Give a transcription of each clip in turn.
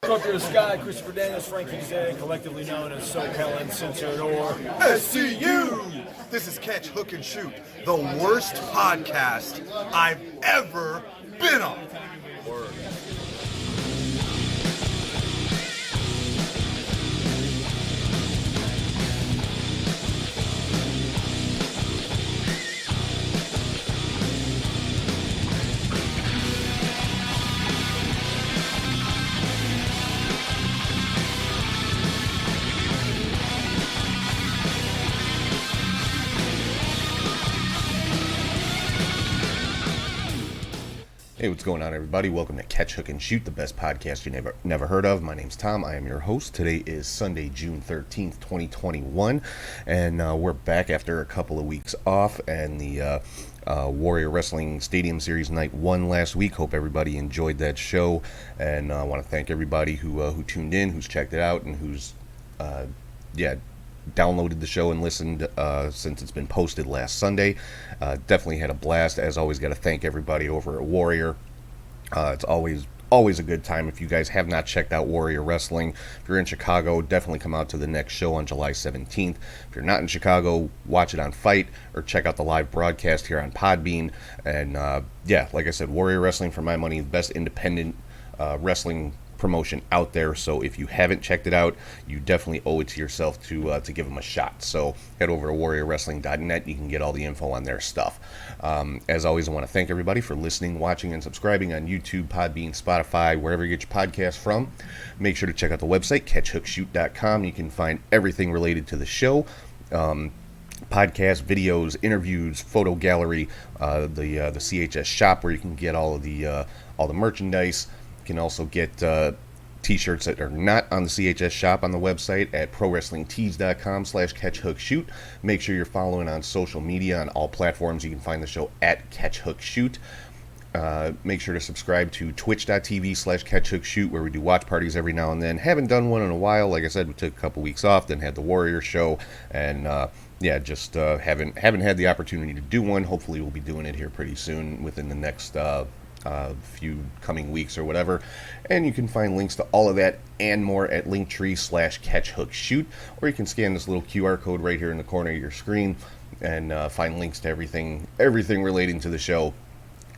Trucker of the Sky, Christopher Daniels, Frankie Zay, collectively known as SoCal Uncensored or SCU! This is Catch, Hook, and Shoot, the worst podcast I've ever been on. Word. Hey, what's going on, everybody? Welcome to Catch, Hook, and Shoot, the best podcast you never heard of. My name's Tom. I am your host. Today is Sunday, June 13th, 2021, and we're back after a couple of weeks off, and the Warrior Wrestling Stadium Series Night 1 last week. Hope everybody enjoyed that show, and I want to thank everybody who tuned in, who's checked it out, and who's, downloaded the show and listened since it's been posted last Sunday. Definitely had a blast. As always, got to thank everybody over at Warrior. It's always a good time. If you guys have not checked out Warrior Wrestling, if you're in Chicago, definitely come out to the next show on July 17th. If you're not in Chicago, watch it on Fight or check out the live broadcast here on Podbean. And like I said, Warrior Wrestling, for my money, the best independent wrestling promotion out there. So if you haven't checked it out, you definitely owe it to yourself to give them a shot. So head over to warriorwrestling.net. You can get all the info on their stuff. As always, I want to thank everybody for listening, watching, and subscribing on YouTube, Podbean, Spotify, wherever you get your podcasts from. Make sure to check out the website, catchhookshoot.com. You can find everything related to the show. Podcasts, videos, interviews, photo gallery, the CHS shop where you can get all the merchandise. You can also get t-shirts that are not on the CHS shop on the website at prowrestlingtees.com/catchhookshoot. Make sure you're following on social media on all platforms. You can find the show at catchhookshoot. Make sure to subscribe to twitch.tv/catchhookshoot, where we do watch parties every now and then. Haven't done one in a while. Like I said, we took a couple weeks off, then had the Warrior show, and haven't had the opportunity to do one. Hopefully we'll be doing it here pretty soon within the next few coming weeks or whatever. And you can find links to all of that and more at linktree/catchhookshoot, or you can scan this little QR code right here in the corner of your screen and find links to everything relating to the show.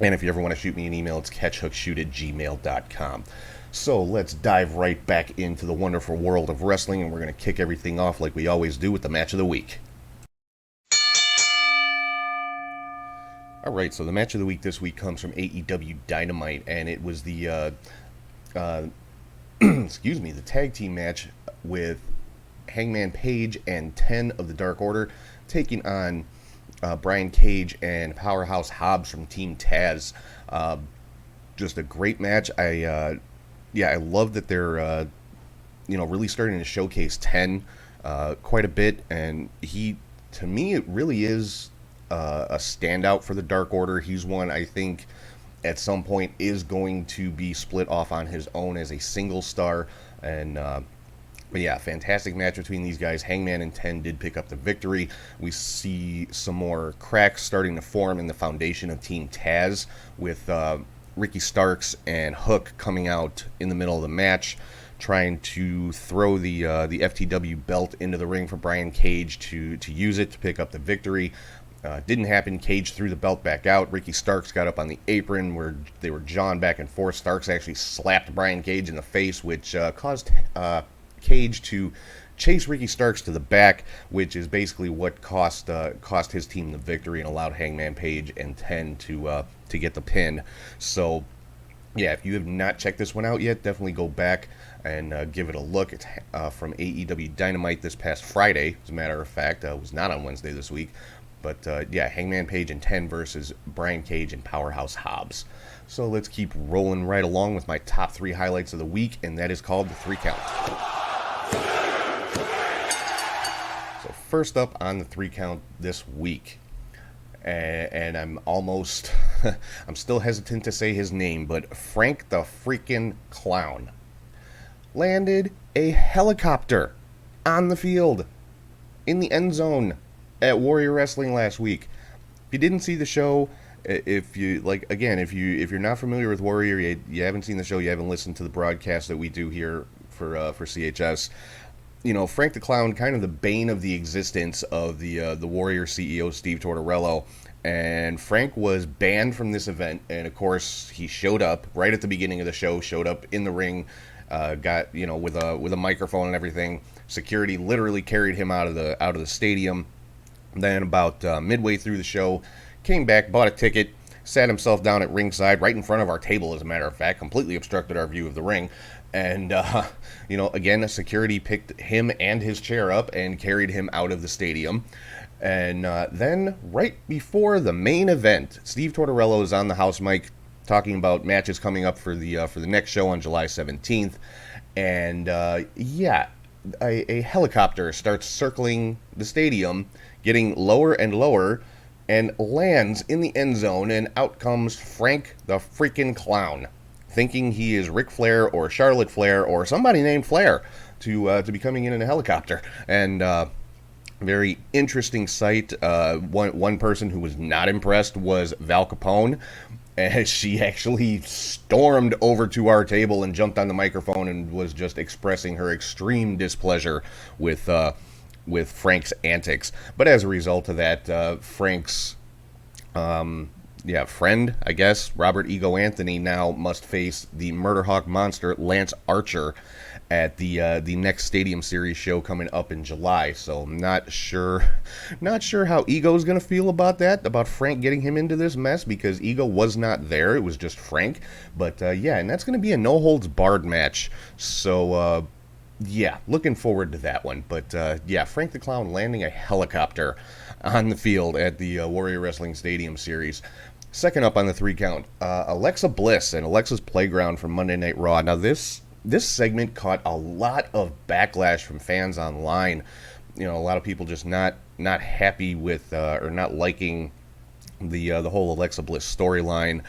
And if you ever want to shoot me an email, it's catchhookshoot@gmail.com. So let's dive right back into the wonderful world of wrestling, and we're going to kick everything off like we always do with the match of the week. Alright, so the match of the week this week comes from AEW Dynamite, and it was the the tag team match with Hangman Page and 10 of the Dark Order taking on Brian Cage and Powerhouse Hobbs from Team Taz. Just a great match. I love that they're really starting to showcase 10 quite a bit, and to me it really is a standout for the Dark Order. He's one I think at some point is going to be split off on his own as a single star. And fantastic match between these guys. Hangman and 10 did pick up the victory. We see some more cracks starting to form in the foundation of Team Taz, with Ricky Starks and Hook coming out in the middle of the match, trying to throw the FTW belt into the ring for Brian Cage to use it to pick up the victory. Didn't happen. Cage threw the belt back out. Ricky Starks got up on the apron where they were jawing back and forth. Starks actually slapped Brian Cage in the face, which caused Cage to chase Ricky Starks to the back, which is basically what cost his team the victory and allowed Hangman Page and 10 to get the pin. So yeah, if you have not checked this one out yet, definitely go back and give it a look. It's from AEW Dynamite this past Friday, as a matter of fact. It was not on Wednesday this week. But Hangman Page and 10 versus Brian Cage and Powerhouse Hobbs. So let's keep rolling right along with my top 3 highlights of the week, and that is called the 3 count. So first up on the 3 count this week, and I'm still hesitant to say his name, but Frank the freaking Clown landed a helicopter on the field in the end zone at Warrior Wrestling last week. If you didn't see the show, if you like, again, if you're not familiar with Warrior, you haven't seen the show, you haven't listened to the broadcast that we do here for CHS. Frank the Clown, kind of the bane of the existence of the Warrior CEO Steve Tortorello, and Frank was banned from this event. And of course, he showed up right at the beginning of the show, showed up in the ring, got with a microphone and everything. Security literally carried him out of the stadium. Then about midway through the show, came back, bought a ticket, sat himself down at ringside, right in front of our table, as a matter of fact, completely obstructed our view of the ring. And, again, security picked him and his chair up and carried him out of the stadium. And then, right before the main event, Steve Tortorello is on the house mic talking about matches coming up for the next show on July 17th. And, a helicopter starts circling the stadium, getting lower and lower, and lands in the end zone, and out comes Frank the freaking Clown, thinking he is Ric Flair or Charlotte Flair or somebody named Flair to be coming in a helicopter. And very interesting sight. One person who was not impressed was Val Capone, as she actually stormed over to our table and jumped on the microphone and was just expressing her extreme displeasure with Frank's antics. But as a result of that, Frank's friend, I guess, Robert Ego Anthony, now must face the Murderhawk monster Lance Archer at the next Stadium Series show coming up in July. So I'm not sure how Ego's gonna feel about that, about Frank getting him into this mess, because Ego was not there. It was just Frank. But and that's gonna be a no holds barred match. So looking forward to that one. But Frank the Clown landing a helicopter on the field at the Warrior Wrestling Stadium Series. Second up on the 3 count, Alexa Bliss and Alexa's Playground from Monday Night Raw. Now this segment caught a lot of backlash from fans online. A lot of people just not happy with or not liking the whole Alexa Bliss storyline,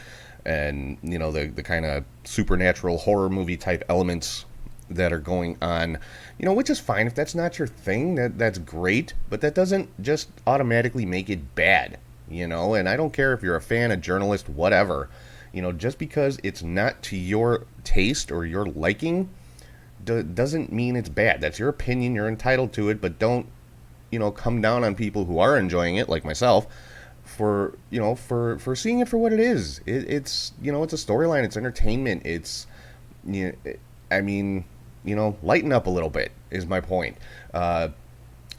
and the kind of supernatural horror movie type elements that are going on, which is fine. If that's not your thing, that's great, but that doesn't just automatically make it bad, and I don't care if you're a fan, a journalist, whatever, just because it's not to your taste or your liking, doesn't mean it's bad. That's your opinion, you're entitled to it, but don't, come down on people who are enjoying it, like myself, for seeing it for what it is. It's a storyline, it's entertainment, it's, lighten up a little bit is my point.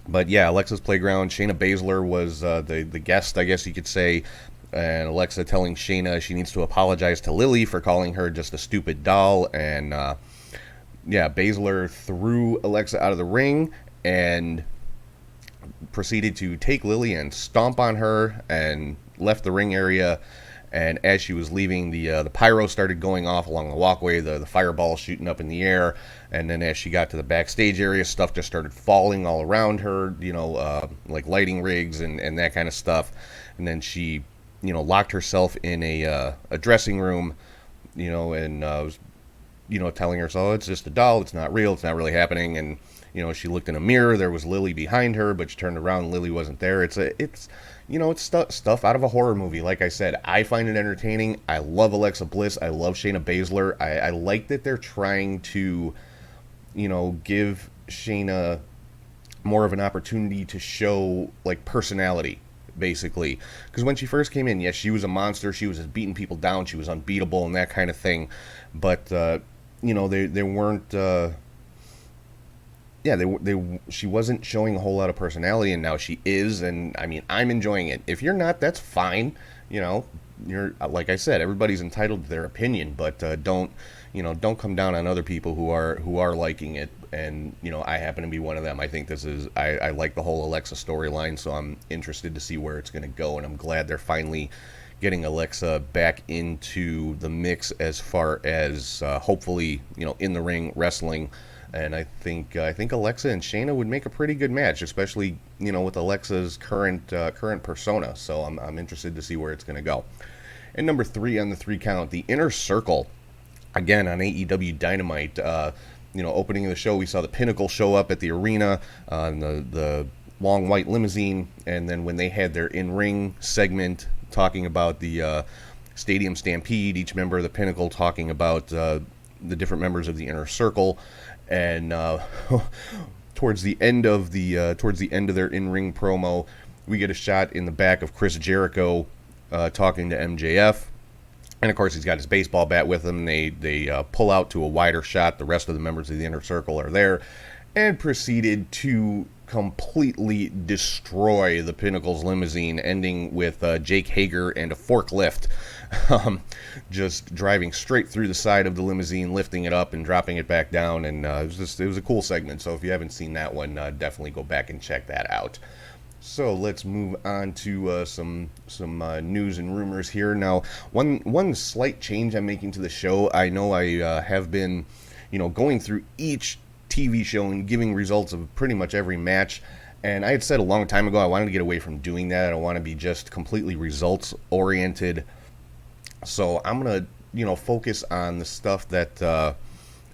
But yeah, Alexa's Playground, Shayna Baszler was the guest, I guess you could say, and Alexa telling Shayna she needs to apologize to Lily for calling her just a stupid doll. And Baszler threw Alexa out of the ring and proceeded to take Lily and stomp on her and left the ring area. And as she was leaving, the pyro started going off along the walkway, the fireball shooting up in the air. And then as she got to the backstage area, stuff just started falling all around her, like lighting rigs and that kind of stuff. And then she, locked herself in a dressing room, and was, telling herself, oh, it's just a doll, it's not real, it's not really happening. And, she looked in a mirror, there was Lily behind her, but she turned around and Lily wasn't there. It's stuff out of a horror movie. Like I said, I find it entertaining. I love Alexa Bliss. I love Shayna Baszler. I like that they're trying to, give Shayna more of an opportunity to show, like, personality, basically. Because when she first came in, yes, she was a monster. She was just beating people down. She was unbeatable and that kind of thing. But, they weren't... she wasn't showing a whole lot of personality, and now she is, and I'm enjoying it. If you're not, that's fine. You're, like I said, everybody's entitled to their opinion, but don't come down on other people who are liking it. And I happen to be one of them. I think I like the whole Alexa storyline, so I'm interested to see where it's going to go, and I'm glad they're finally getting Alexa back into the mix as far as hopefully in the ring wrestling. And I think Alexa and Shayna would make a pretty good match, especially with Alexa's current persona. So I'm interested to see where it's going to go. And number 3 on the 3 count, the Inner Circle, again on AEW Dynamite. Opening of the show, we saw the Pinnacle show up at the arena on the long white limousine, and then when they had their in-ring segment, talking about the Stadium Stampede. Each member of the Pinnacle talking about the different members of the Inner Circle, and towards the end of their in-ring promo, we get a shot in the back of Chris Jericho talking to MJF. And of course, he's got his baseball bat with him. They pull out to a wider shot. The rest of the members of the Inner Circle are there, and proceeded to completely destroy the Pinnacle's limousine, ending with Jake Hager and a forklift, just driving straight through the side of the limousine, lifting it up and dropping it back down. And it was a cool segment. So if you haven't seen that one, definitely go back and check that out. So let's move on to some news and rumors here. Now, one slight change I'm making to the show. I know I have been, going through each TV show and giving results of pretty much every match. And I had said a long time ago I wanted to get away from doing that. I don't want to be just completely results oriented. So I'm gonna, focus on the stuff that.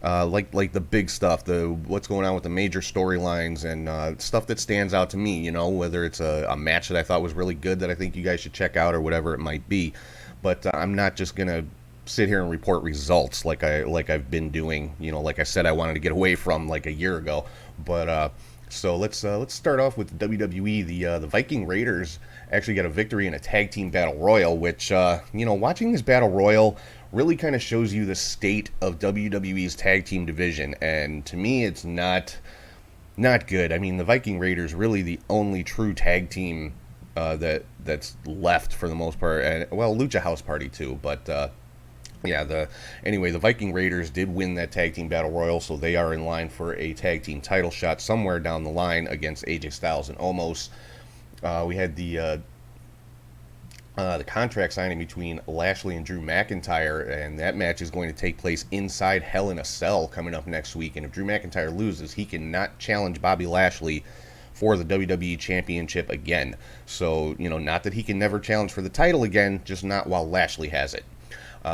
Like the big stuff, what's going on with the major storylines and stuff that stands out to me, whether it's a match that I thought was really good that I think you guys should check out or whatever it might be. But I'm not just gonna sit here and report results like I've been doing, like I said I wanted to get away from like a year ago. But so let's start off with WWE. The Viking Raiders actually got a victory in a tag team battle royal, which watching this battle royal really kind of shows you the state of WWE's tag team division, and to me it's not good. I mean, the Viking Raiders really the only true tag team that's left for the most part, and well, Lucha House Party too, but the Viking Raiders did win that tag team battle royal, so they are in line for a tag team title shot somewhere down the line against AJ Styles and Omos. We had the contract signing between Lashley and Drew McIntyre, and that match is going to take place inside Hell in a Cell coming up next week. And if Drew McIntyre loses, he cannot challenge Bobby Lashley for the WWE Championship again. So, not that he can never challenge for the title again, just not while Lashley has it.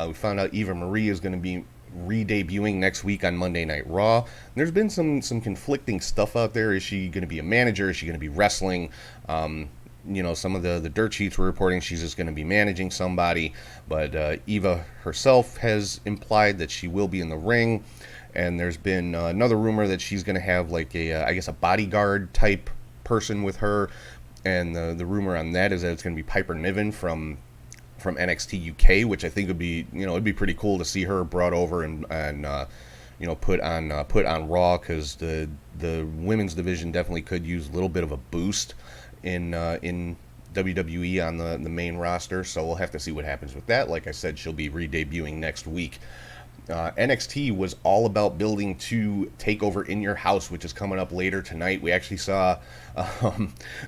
We found out Eva Marie is going to be re-debuting next week on Monday Night Raw. There's been some conflicting stuff out there. Is she going to be a manager? Is she going to be wrestling? Some of the dirt sheets were reporting she's just going to be managing somebody, but Eva herself has implied that she will be in the ring, and there's been another rumor that she's going to have like a bodyguard type person with her, and the rumor on that is that it's going to be Piper Niven from NXT UK, which I think would be it'd be pretty cool to see her brought over and put on Raw, because the women's division definitely could use a little bit of a boost in WWE on the main roster, so we'll have to see what happens with that. Like I said, she'll be re-debuting next week. NXT was all about building to Takeover in Your House, which is coming up later tonight. We actually saw a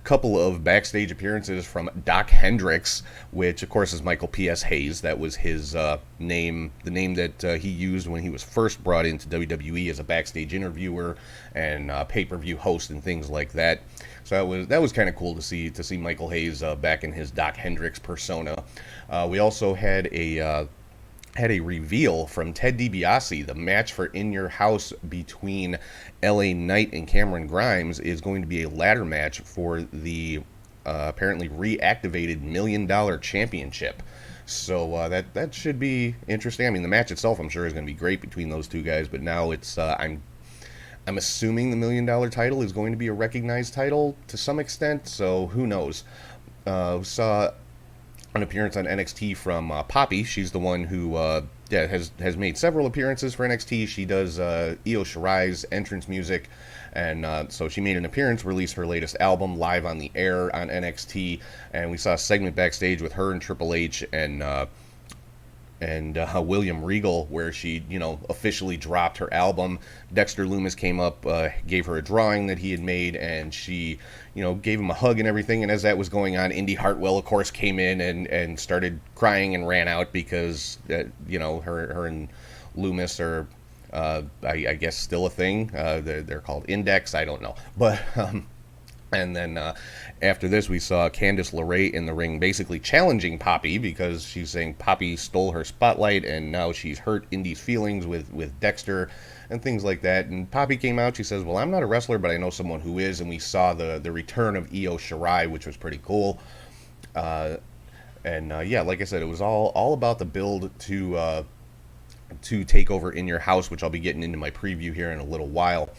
couple of backstage appearances from Doc Hendricks, which of course is Michael P.S. Hayes. That was his name, the name that he used when he was first brought into WWE as a backstage interviewer and pay-per-view host and things like that. So that was kind of cool to see Michael Hayes back in his Doc Hendricks persona. We also had a reveal from Ted DiBiase. The match for In Your House between LA Knight and Cameron Grimes is going to be a ladder match for the apparently reactivated $1 Million Championship. So that should be interesting. I mean, the match itself I'm sure is going to be great between those two guys, but now it's I'm assuming the $1 Million title is going to be a recognized title to some extent, so who knows. Saw an appearance on NXT from Poppy. She's the one who has made several appearances for NXT. She does Io Shirai's entrance music, and so she made an appearance, released her latest album live on the air on NXT, and we saw a segment backstage with her and Triple H and William Regal, where she, officially dropped her album. Dexter Lumis came up, gave her a drawing that he had made, and she, gave him a hug and everything. And as that was going on, Indy Hartwell, of course, came in and started crying and ran out because, her and Lumis are, I guess, still a thing. They're called Index. I don't know, but. And then after this, we saw Candice LeRae in the ring basically challenging Poppy because she's saying Poppy stole her spotlight and now she's hurt Indy's feelings with Dexter and things like that. And Poppy came out. She says, well, I'm not a wrestler, but I know someone who is. And we saw the return of Io Shirai, which was pretty cool. And yeah, like I said, it was all about the build to Takeover in your house, which I'll be getting into my preview here in a little while.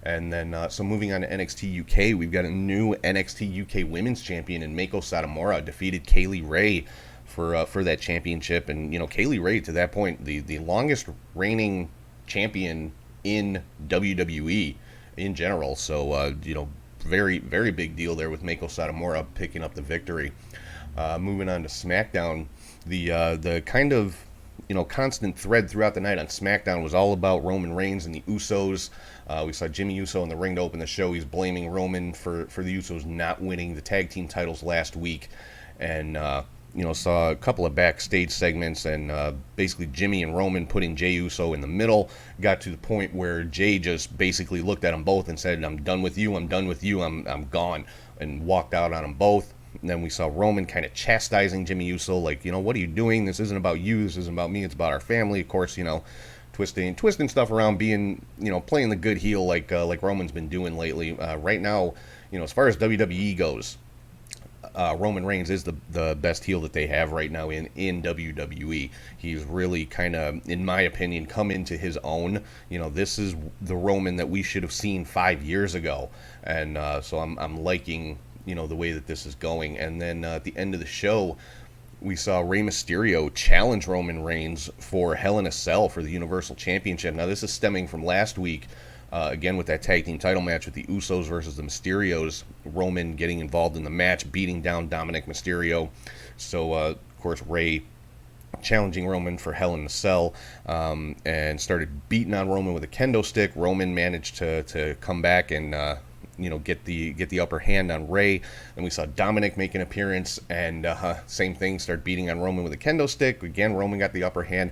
And then, so moving on to NXT UK, we've got a new NXT UK Women's Champion in Meiko Satomura, defeated Kaylee Ray for that championship. And, you know, Kaylee Ray, to that point, the longest reigning champion in WWE in general. So, you know, very, very big deal there with Meiko Satomura picking up the victory. Moving on to SmackDown, the kind of, you know, constant thread throughout the night on SmackDown was all about Roman Reigns and the Usos. We saw Jimmy Uso in the ring to open the show. He's blaming Roman for the Usos not winning the tag team titles last week. And, you know, saw a couple of backstage segments and basically Jimmy and Roman putting Jey Uso in the middle. Got to the point where Jey just basically looked at them both and said, I'm done with you, I'm done with you, I'm gone, and walked out on them both. And then we saw Roman kind of chastising Jimmy Uso, like, you know, what are you doing? This isn't about you. This isn't about me. It's about our family. Of course, you know, twisting stuff around, being, you know, playing the good heel like Roman's been doing lately. Right now, you know, as far as WWE goes, Roman Reigns is the best heel that they have right now in WWE. He's really kind of, in my opinion, come into his own. You know, this is the Roman that we should have seen 5 years ago. And so I'm liking, you know, the way that this is going. And then at the end of the show, we saw Rey Mysterio challenge Roman Reigns for Hell in a Cell for the Universal Championship. Now, this is stemming from last week, again, with that tag team title match with the Usos versus the Mysterios. Roman getting involved in the match, beating down Dominic Mysterio. So, of course, Rey challenging Roman for Hell in a Cell, and started beating on Roman with a kendo stick. Roman managed to come back and you know, get the upper hand on Rey. Then we saw Dominic make an appearance, and same thing, start beating on Roman with a kendo stick. Again, Roman got the upper hand,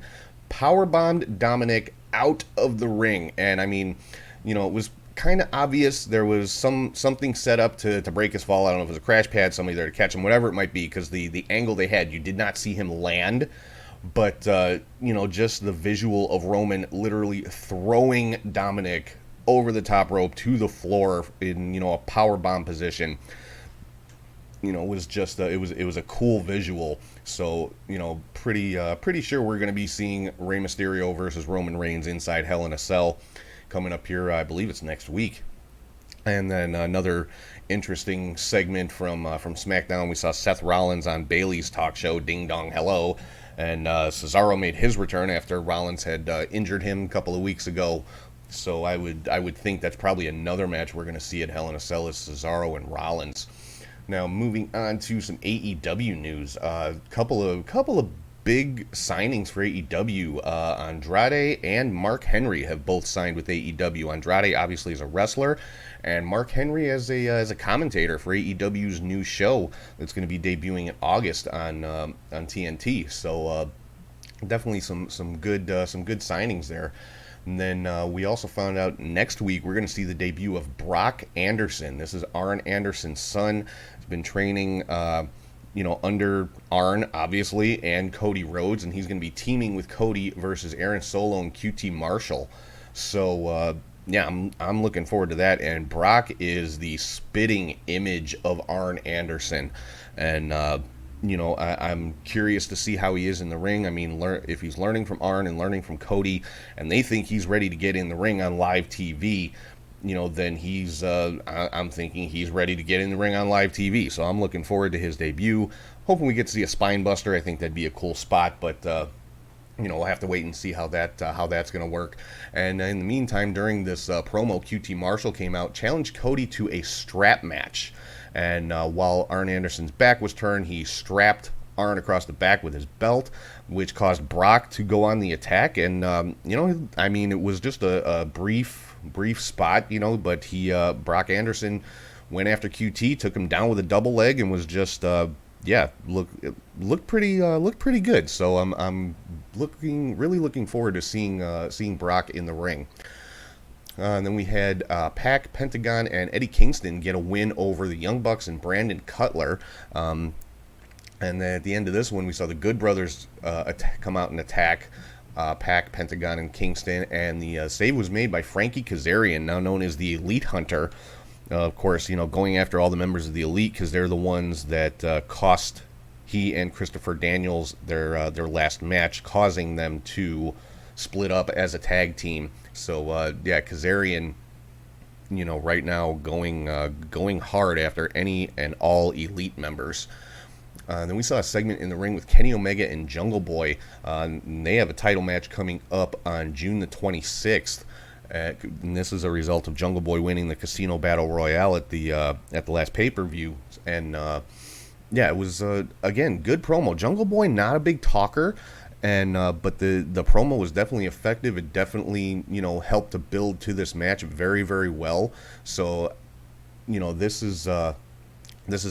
powerbombed Dominic out of the ring. And I mean, you know, it was kind of obvious there was something set up to break his fall. I don't know if it was a crash pad, somebody there to catch him, whatever it might be, because the angle they had, you did not see him land. But you know, just the visual of Roman literally throwing Dominic over the top rope to the floor in, you know, a power bomb position, you know, was just it was a cool visual. So, you know, pretty sure we're going to be seeing Rey Mysterio versus Roman Reigns inside Hell in a Cell coming up here. I believe it's next week. And then another interesting segment from SmackDown, we saw Seth Rollins on Bayley's talk show, Ding Dong Hello, and Cesaro made his return after Rollins had injured him a couple of weeks ago. So I would think that's probably another match we're going to see at Hell in a Cell is Cesaro and Rollins. Now, moving on to some AEW news, couple of big signings for AEW. Andrade and Mark Henry have both signed with AEW. Andrade obviously is a wrestler, and Mark Henry as a commentator for AEW's new show that's going to be debuting in August on TNT. So definitely some good signings there. And then we also found out next week we're going to see the debut of Brock Anderson. This is Arn Anderson's son. He's been training, you know, under Arn, obviously, and Cody Rhodes, and he's going to be teaming with Cody versus Aaron Solo and QT Marshall. So, yeah, I'm looking forward to that. And Brock is the spitting image of Arn Anderson. And, you know, I'm curious to see how he is in the ring. I mean, if he's learning from Arn and learning from Cody, and they think he's ready to get in the ring on live TV, you know, then he's, I'm thinking he's ready to get in the ring on live TV. So I'm looking forward to his debut. Hoping we get to see a spine buster. I think that'd be a cool spot, but, you know, we'll have to wait and see how that's going to work. And in the meantime, during this promo, QT Marshall came out, challenged Cody to a strap match. And while Arn Anderson's back was turned, he strapped Arn across the back with his belt, which caused Brock to go on the attack. And, you know, I mean, it was just a brief spot, you know, but Brock Anderson went after QT, took him down with a double leg, and was just, yeah, looked pretty good. So I'm really looking forward to seeing Brock in the ring. And then we had Pac, Pentagon, and Eddie Kingston get a win over the Young Bucks and Brandon Cutler. And then at the end of this one, we saw the Good Brothers come out and attack Pac, Pentagon, and Kingston. And the save was made by Frankie Kazarian, now known as the Elite Hunter. Of course, you know, going after all the members of the Elite because they're the ones that cost he and Christopher Daniels their last match, causing them to split up as a tag team. So Kazarian, right now going hard after any and all Elite members. Then we saw a segment in the ring with Kenny Omega and Jungle Boy. They have a title match coming up on June the 26th. And this is a result of Jungle Boy winning the Casino Battle Royale at the last pay-per-view. And it was again, good promo. Jungle Boy, not a big talker, and but the promo was definitely effective. It definitely helped to build to this match very, very well. So this is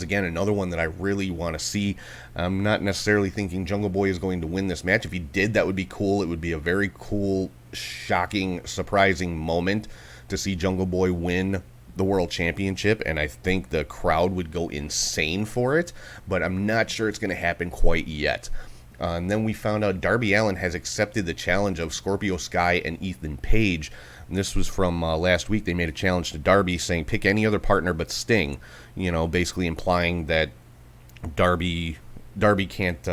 again another one that I really want to see. I'm not necessarily thinking Jungle Boy is going to win this match. If he did, that would be cool. It would be a very cool, shocking, surprising moment to see Jungle Boy win the World Championship, and I think the crowd would go insane for it, but I'm not sure it's going to happen quite yet. And then we found out Darby Allin has accepted the challenge of Scorpio Sky and Ethan Page. And this was from last week. They made a challenge to Darby saying pick any other partner but Sting, basically implying that Darby can't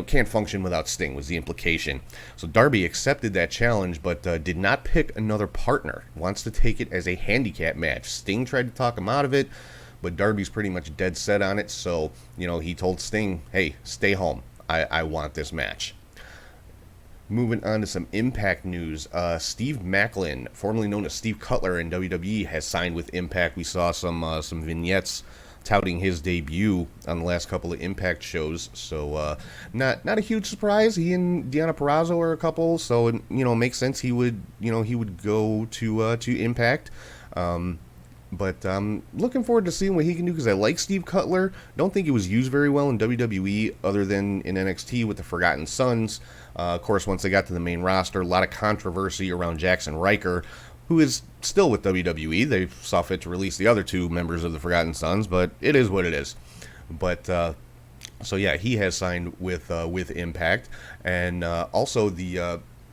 can't function without Sting, was the implication. So Darby accepted that challenge, but did not pick another partner. Wants to take it as a handicap match. Sting tried to talk him out of it, but Darby's pretty much dead set on it. So he told Sting, hey, stay home. I want this match. Moving on to some Impact news. Steve Maclin, formerly known as Steve Cutler in WWE, has signed with Impact. We saw some vignettes touting his debut on the last couple of Impact shows. So not a huge surprise. He and Deonna Purrazzo are a couple, so it makes sense he would go to Impact. But I'm looking forward to seeing what he can do, because I like Steve Cutler. Don't think he was used very well in WWE other than in NXT with the Forgotten Sons. Of course, once they got to the main roster, a lot of controversy around Jackson Riker, who is still with WWE. They saw fit to release the other two members of the Forgotten Sons, but it is what it is. But he has signed with Impact, and also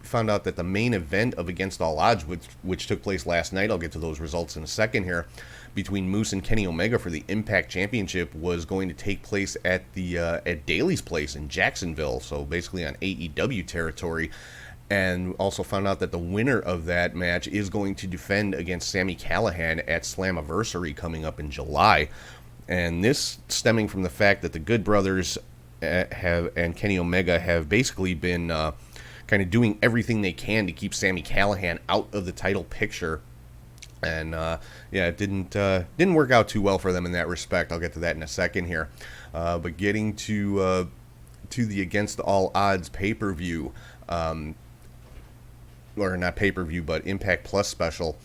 found out that the main event of Against All Odds, which took place last night, I'll get to those results in a second here, between Moose and Kenny Omega for the Impact Championship, was going to take place at Daly's Place in Jacksonville, so basically on AEW territory. And also found out that the winner of that match is going to defend against Sami Callihan at Slammiversary coming up in July. And this stemming from the fact that the Good Brothers and Kenny Omega have basically been kind of doing everything they can to keep Sami Callihan out of the title picture. And it didn't work out too well for them in that respect. I'll get to that in a second here. But getting to the Against All Odds pay-per-view, or not pay-per-view, but Impact Plus special,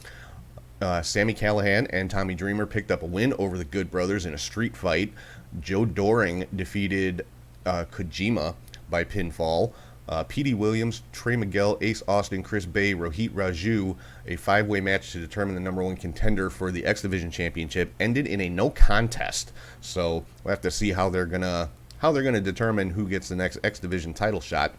Sami Callihan and Tommy Dreamer picked up a win over the Good Brothers in a street fight. Joe Doring defeated Kojima by pinfall. Petey Williams, Trey Miguel, Ace Austin, Chris Bay, Rohit Raju, a five-way match to determine the number one contender for the X Division Championship, ended in a no contest. So we'll have to see how they're gonna determine who gets the next X Division title shot.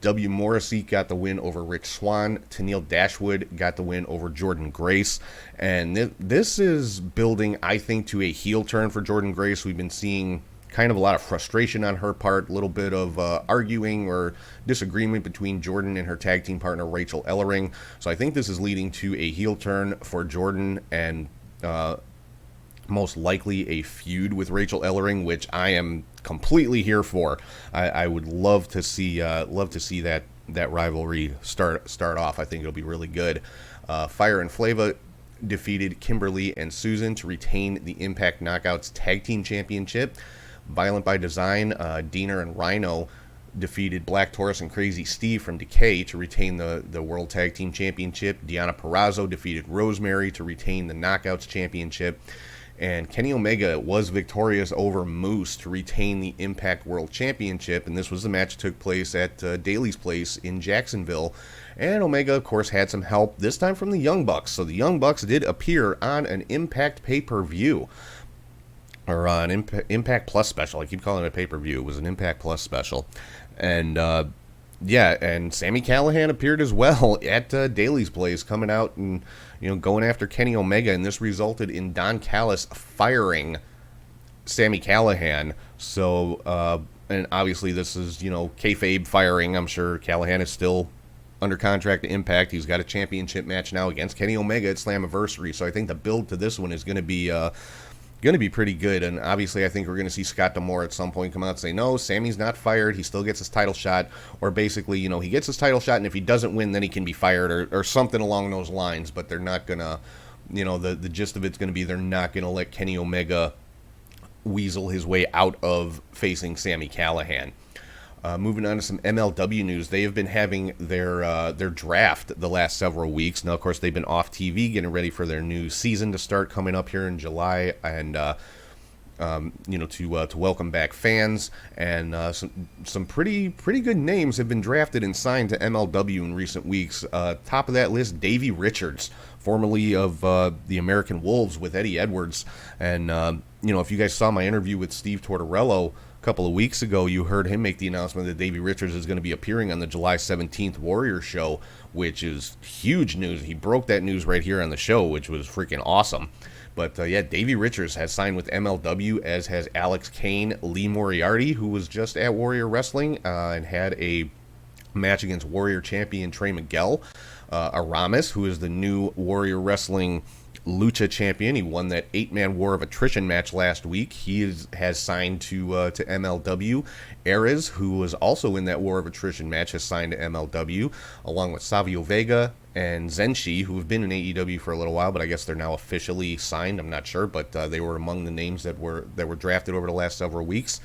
W. Morrissey got the win over Rich Swann. Tennille Dashwood got the win over Jordan Grace. And this is building, I think, to a heel turn for Jordan Grace. We've been seeing kind of a lot of frustration on her part, a little bit of arguing or disagreement between Jordan and her tag team partner, Rachel Ellering. So I think this is leading to a heel turn for Jordan, and most likely a feud with Rachel Ellering, which I am completely here for. I would love to see that rivalry start off. I think it'll be really good. Fire and Flava defeated Kimberly and Susan to retain the Impact Knockouts Tag Team Championship. Violent by Design, Diener and Rhino defeated Black Taurus and Crazy Steve from Decay to retain the World Tag Team Championship. Deonna Purrazzo defeated Rosemary to retain the Knockouts Championship. And Kenny Omega was victorious over Moose to retain the Impact World Championship. And this was the match that took place at Daly's Place in Jacksonville. And Omega, of course, had some help, this time from the Young Bucks. So the Young Bucks did appear on an Impact pay-per-view. Or an Impact Plus special. I keep calling it a pay-per-view. It was an Impact Plus special. And, and Sami Callihan appeared as well at Daly's Place, coming out and, going after Kenny Omega. And this resulted in Don Callis firing Sami Callihan. So, and obviously this is, kayfabe firing. I'm sure Callihan is still under contract to Impact. He's got a championship match now against Kenny Omega at Slammiversary. So I think the build to this one is going to be pretty good. And obviously I think we're going to see Scott D'Amore at some point come out and say, no, Sammy's not fired. He still gets his title shot. Or basically, he gets his title shot, and if he doesn't win, then he can be fired, or something along those lines. But they're not going to, the gist of it's going to be they're not going to let Kenny Omega weasel his way out of facing Sami Callihan. Moving on to some MLW news, they have been having their draft the last several weeks. Now, of course, they've been off TV getting ready for their new season to start coming up here in July, and to welcome back fans. And some pretty good names have been drafted and signed to MLW in recent weeks. Top of that list, Davey Richards, formerly of the American Wolves with Eddie Edwards. And if you guys saw my interview with Steve Tortorello couple of weeks ago, you heard him make the announcement that Davey Richards is going to be appearing on the July 17th Warrior show, which is huge news. He broke that news right here on the show, which was freaking awesome. But Davey Richards has signed with MLW, as has Alex Kane. Lee Moriarty, who was just at Warrior Wrestling and had a match against Warrior champion Trey Miguel. Aramis, who is the new Warrior Wrestling Lucha champion. He won that 8-man War of Attrition match last week. He has signed to MLW. Ares, who was also in that War of Attrition match, has signed to MLW, along with Savio Vega and Zenshi, who have been in AEW for a little while, but I guess they're now officially signed. I'm not sure, but they were among the names that were drafted over the last several weeks.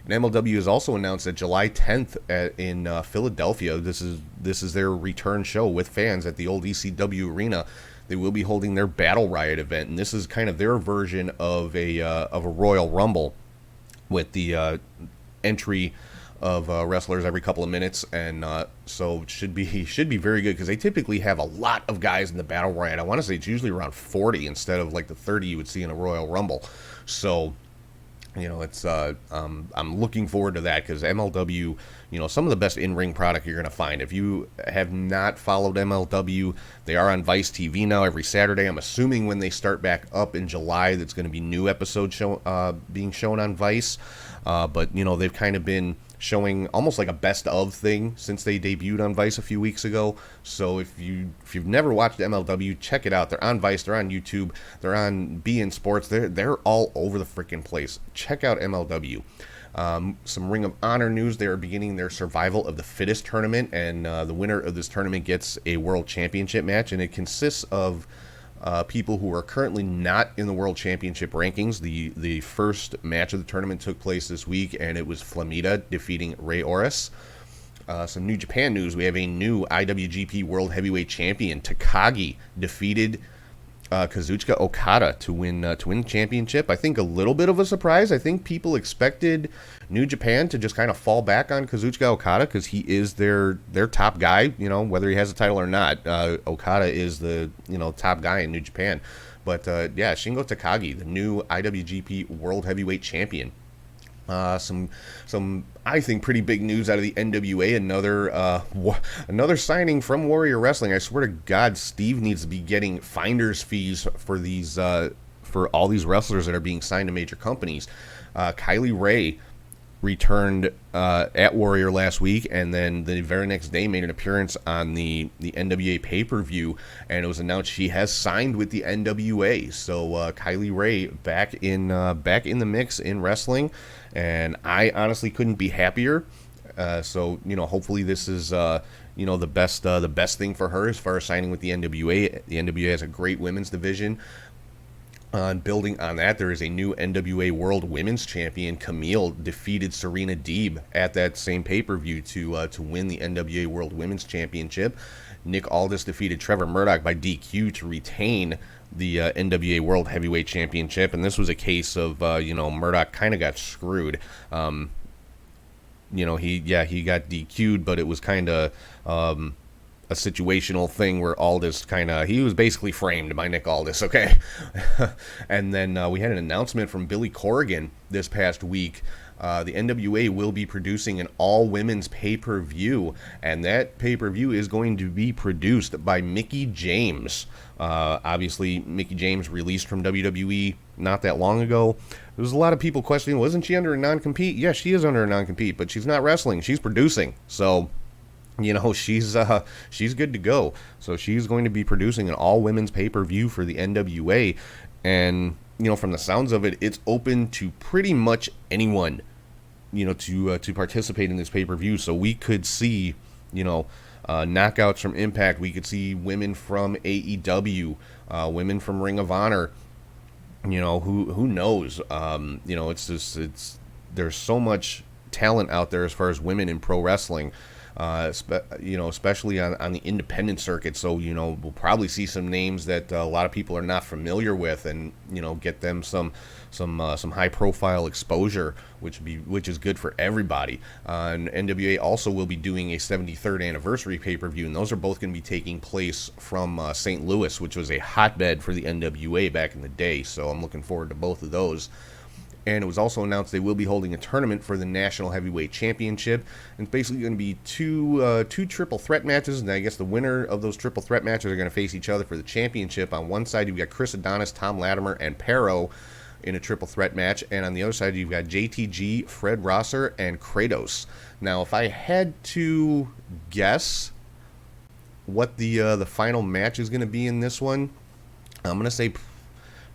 And MLW has also announced that July 10th in Philadelphia, this is their return show with fans at the old ECW arena. They will be holding their Battle Riot event, and this is kind of their version of a Royal Rumble, with the entry of wrestlers every couple of minutes, and so it should be very good, because they typically have a lot of guys in the Battle Riot. I want to say it's usually around 40 instead of like the 30 you would see in a Royal Rumble. So it's I'm looking forward to that, because MLW, some of the best in-ring product you're going to find. If you have not followed MLW, they are on Vice TV now every Saturday. I'm assuming when they start back up in July, that's going to be new episodes being shown on Vice. But they've kind of been showing almost like a best of thing since they debuted on Vice a few weeks ago. So if you've never watched MLW, check it out. They're on Vice, they're on YouTube, they're on beIN Sports, they're all over the freaking place. Check out MLW. Some Ring of Honor news: they are beginning their Survival of the Fittest tournament, and the winner of this tournament gets a World Championship match, and it consists of people who are currently not in the World Championship rankings. The first match of the tournament took place this week, and it was Flamita defeating Rey Oris. Some New Japan news: we have a new IWGP World Heavyweight Champion. Takagi defeated Kazuchika Okada to win the championship. I think a little bit of a surprise. I think people expected New Japan to just kind of fall back on Kazuchika Okada, because he is their top guy. Whether he has a title or not, Okada is the top guy in New Japan. But Shingo Takagi, the new IWGP World Heavyweight Champion. Some I think pretty big news out of the NWA. Another signing from Warrior Wrestling. I swear to God, Steve needs to be getting finder's fees for these for all these wrestlers that are being signed to major companies. Kylie Ray returned at Warrior last week, and then the very next day made an appearance on the NWA pay-per-view, and it was announced she has signed with the NWA. So Kylie Ray back in the mix in wrestling, and I honestly couldn't be happier. So hopefully this is the best thing for her as far as signing with the NWA. The NWA has a great women's division. Building on that, there is a new NWA World Women's Champion. Camille defeated Serena Deeb at that same pay-per-view to win the NWA World Women's Championship. Nick Aldis defeated Trevor Murdoch by DQ to retain the NWA World Heavyweight Championship, and this was a case of Murdoch kind of got screwed. He got DQ'd, but it was kind of a situational thing where Aldis he was basically framed by Nick Aldis, okay? And then we had an announcement from Billy Corrigan this past week the NWA will be producing an all-women's pay-per-view, and that pay-per-view is going to be produced by Mickie James. Obviously, Mickie James released from WWE not that long ago. There was a lot of people questioning, wasn't she under a non-compete? Yes, she is under a non-compete, but she's not wrestling. She's producing. So, she's good to go. So she's going to be producing an all-women's pay-per-view for the NWA. And, from the sounds of it, it's open to pretty much anyone, to participate in this pay-per-view. So we could see, knockouts from Impact. We could see women from AEW, women from Ring of Honor. Who knows? There's so much talent out there as far as women in pro wrestling. Especially on the independent circuit. So, we'll probably see some names that a lot of people are not familiar with, and get them some high profile exposure, which is good for everybody. And NWA also will be doing a 73rd anniversary pay-per-view, and those are both going to be taking place from St. Louis, which was a hotbed for the NWA back in the day. So I'm looking forward to both of those. And it was also announced they will be holding a tournament for the National Heavyweight Championship. And it's basically going to be two triple threat matches. And I guess the winner of those triple threat matches are going to face each other for the championship. On one side, you've got Chris Adonis, Tom Latimer, and Powerrr in a triple threat match. And on the other side, you've got JTG, Fred Rosser, and Kratos. Now, if I had to guess what the final match is going to be in this one, I'm going to say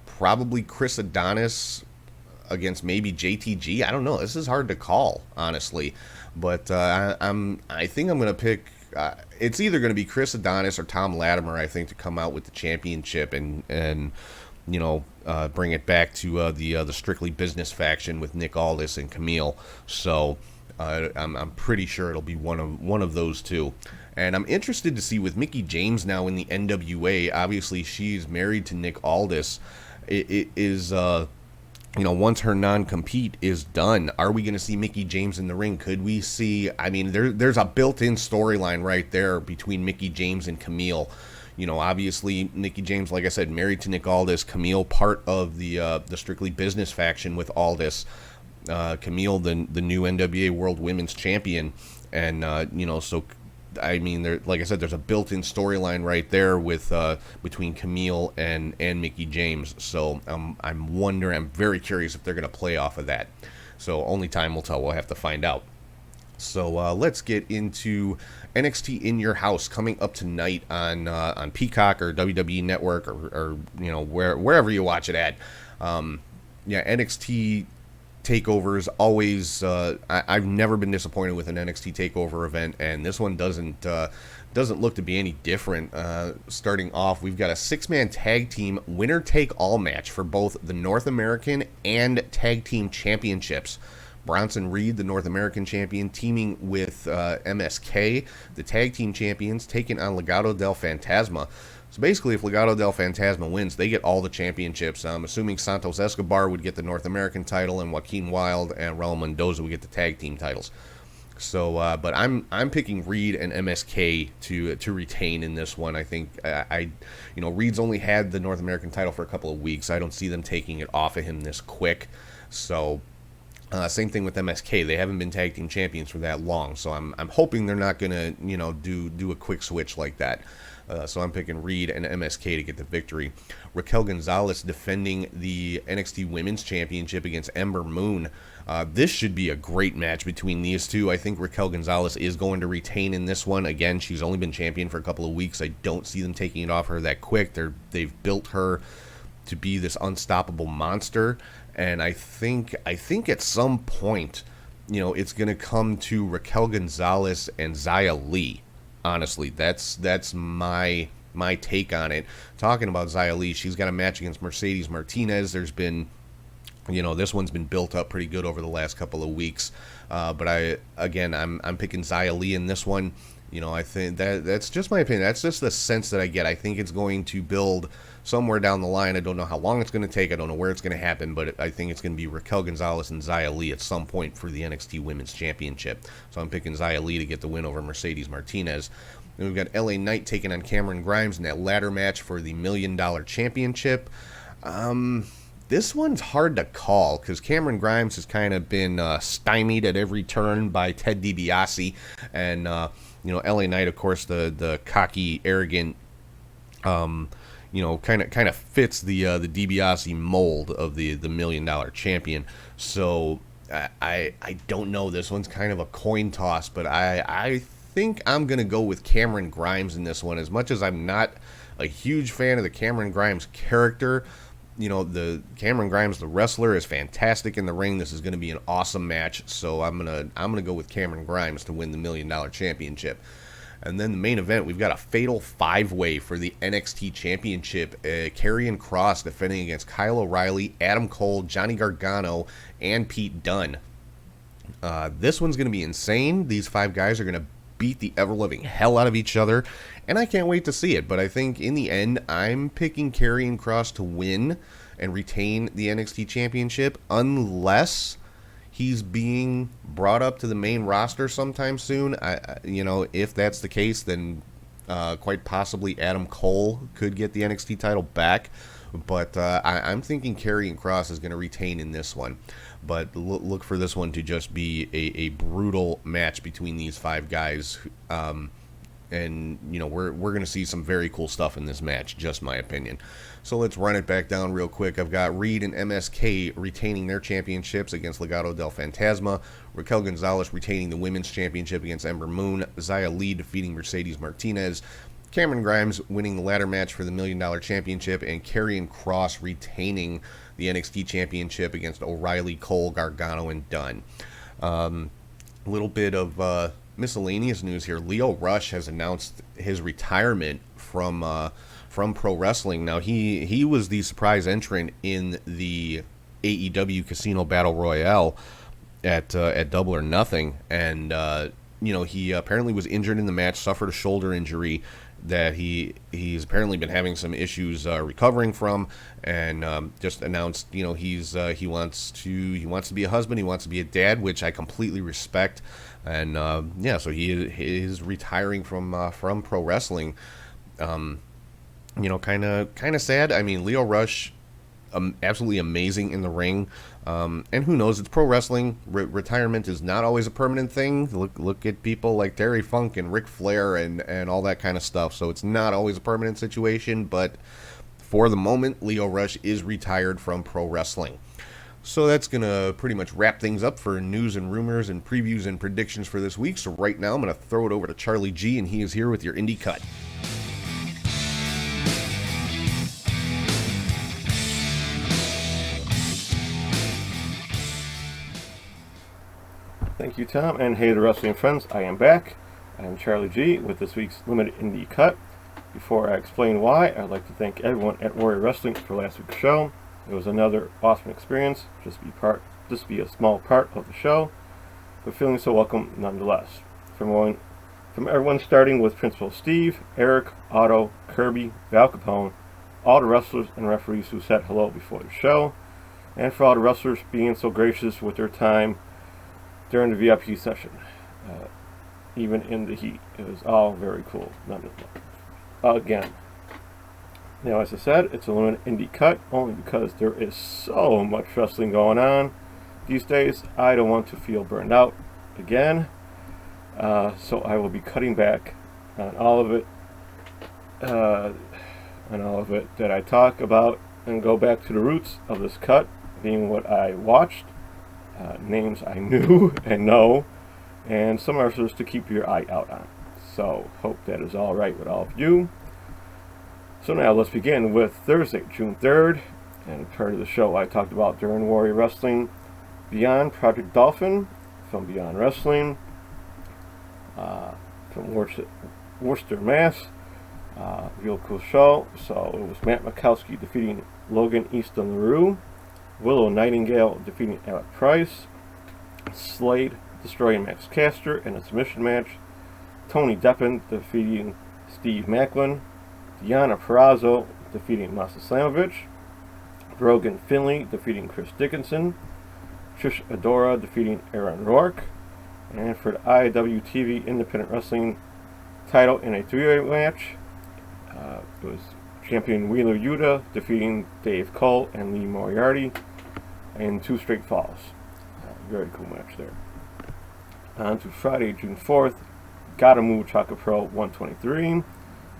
probably Chris Adonis against maybe JTG. I don't know. This is hard to call, honestly. But I think I'm going to pick... it's either going to be Chris Adonis or Tom Latimer, I think, to come out with the championship and bring it back to the Strictly Business faction with Nick Aldis and Camille. So I'm pretty sure it'll be one of those two. And I'm interested to see with Mickie James now in the NWA. Obviously, she's married to Nick Aldis. It is... once her non-compete is done, are we going to see Mickie James in the ring? Could we see... there's a built-in storyline right there between Mickie James and Camille. Obviously, Mickie James, like I said, married to Nick Aldis. Camille, part of the Strictly Business faction with Aldis. Camille, the new NWA World Women's Champion. And, so... like I said, there's a built-in storyline right there with between Camille and Mickie James. So I'm very curious if they're going to play off of that. So only time will tell. We'll have to find out. So let's get into NXT In Your House coming up tonight on Peacock or WWE Network or wherever you watch it at. NXT Takeover is always I've never been disappointed with an NXT Takeover event, and this one doesn't look to be any different. Starting off, we've got a 6-man tag team winner take all match for both the North American and tag team championships. Bronson Reed, the North American champion, teaming with MSK, the tag team champions, taking on Legado del Fantasma. So basically, if Legado del Fantasma wins, they get all the championships. I'm assuming Santos Escobar would get the North American title, and Joaquin Wilde and Raul Mendoza would get the tag team titles. So, but I'm picking Reed and MSK to retain in this one. I think Reed's only had the North American title for a couple of weeks. I don't see them taking it off of him this quick. So, same thing with MSK. They haven't been tag team champions for that long. So I'm hoping they're not gonna do a quick switch like that. So I'm picking Reed and MSK to get the victory. Raquel Gonzalez defending the NXT Women's Championship against Ember Moon. This should be a great match between these two. I think Raquel Gonzalez is going to retain in this one. Again, she's only been champion for a couple of weeks. I don't see them taking it off her that quick. They've built her to be this unstoppable monster. And I think at some point, it's going to come to Raquel Gonzalez and Xia Li. Honestly, that's my take on it. Talking about Xia Li, she's got a match against Mercedes Martinez. There's been, this one's been built up pretty good over the last couple of weeks. But I'm picking Xia Li in this one. I think that's just my opinion. That's just the sense that I get. I think it's going to build somewhere down the line. I don't know how long it's going to take. I don't know where it's going to happen, but I think it's going to be Raquel Gonzalez and Xia Li at some point for the NXT Women's Championship. So I'm picking Xia Li to get the win over Mercedes Martinez. Then we've got LA Knight taking on Cameron Grimes in that ladder match for the $1 Million Championship. This one's hard to call because Cameron Grimes has kind of been stymied at every turn by Ted DiBiase, and LA Knight, of course, the cocky, arrogant, kind of fits the DiBiase mold of the $1 million champion. So I don't know. This one's kind of a coin toss, but I think I'm gonna go with Cameron Grimes in this one. As much as I'm not a huge fan of the Cameron Grimes character, the Cameron Grimes, the wrestler, is fantastic in the ring. This is going to be an awesome match, so I'm gonna go with Cameron Grimes to win the $1 million championship. And then the main event, we've got a fatal 5-way for the NXT championship. Karrion Kross defending against Kyle O'Reilly, Adam Cole, Johnny Gargano, and Pete Dunne. This one's going to be insane. These 5 guys are going to beat the ever-living hell out of each other, and I can't wait to see it. But I think in the end, I'm picking Karrion Kross to win and retain the NXT championship, unless he's being brought up to the main roster sometime soon. If that's the case, then quite possibly Adam Cole could get the NXT title back. But I'm thinking Karrion Kross is going to retain in this one. But look for this one to just be a brutal match between these 5 guys. And we're going to see some very cool stuff in this match, just my opinion. So let's run it back down real quick. I've got Reed and MSK retaining their championships against Legado del Fantasma, Raquel Gonzalez retaining the women's championship against Ember Moon, Xia Li defeating Mercedes Martinez, Cameron Grimes winning the ladder match for the $1 million championship, and Karrion Kross retaining the NXT championship against O'Reilly, Cole, Gargano, and Dunne. A little bit of miscellaneous news here. Lio Rush has announced his retirement from pro wrestling. Now, he was the surprise entrant in the AEW Casino Battle Royale at Double or Nothing, and he apparently was injured in the match, suffered a shoulder injury that he's apparently been having some issues recovering from, and just announced he wants to be a husband, he wants to be a dad, which I completely respect, and so he is retiring from pro wrestling. Kind of sad. I mean, Lio Rush, absolutely amazing in the ring. And who knows? It's pro wrestling. Retirement is not always a permanent thing. Look at people like Terry Funk and Ric Flair and all that kind of stuff. So it's not always a permanent situation. But for the moment, Lio Rush is retired from pro wrestling. So that's going to pretty much wrap things up for news and rumors and previews and predictions for this week. So right now, I'm going to throw it over to Charlie G, and he is here with your Indie Cut. Thank you, Tom, and hey, the wrestling friends, I am back. I am Charlie G with this week's Limited Indie Cut. Before I explain why, I'd like to thank everyone at Warrior Wrestling for last week's show. It was another awesome experience, just be a small part of the show, but feeling so welcome nonetheless. From everyone starting with Principal Steve, Eric, Otto, Kirby, Val Capone, all the wrestlers and referees who said hello before the show, and for all the wrestlers being so gracious with their time during the VIP session, even in the heat. It was all very cool. Again, now as I said, it's a limited indie cut only because there is so much wrestling going on these days. I don't want to feel burned out again, so I will be cutting back on all of it, that I talk about, and go back to the roots of this cut, being what I watched. Names I knew and know, and some wrestlers to keep your eye out on. So, hope that is all right with all of you. So now let's begin with Thursday, June 3rd, and part of the show I talked about during Warrior Wrestling, Beyond Project Dolphin, from Beyond Wrestling, from Worcester, Mass. Real cool show. So it was Matt Mikowski defeating Logan Easton LaRue, Willow Nightingale defeating Alec Price, Slade destroying Max Caster in a submission match, Tony Deppen defeating Steve Macklin, Deanna Purrazzo defeating Masa Slamovich, Brogan Finley defeating Chris Dickinson, Trish Adora defeating Aaron Rourke, and for the IWTV Independent Wrestling title in a three-way match, it was champion Wheeler Yuta defeating Dave Cole and Lee Moriarty in 2 straight falls. Very cool match there. On to Friday, June 4th, Gotta Move Chaka Pro 123,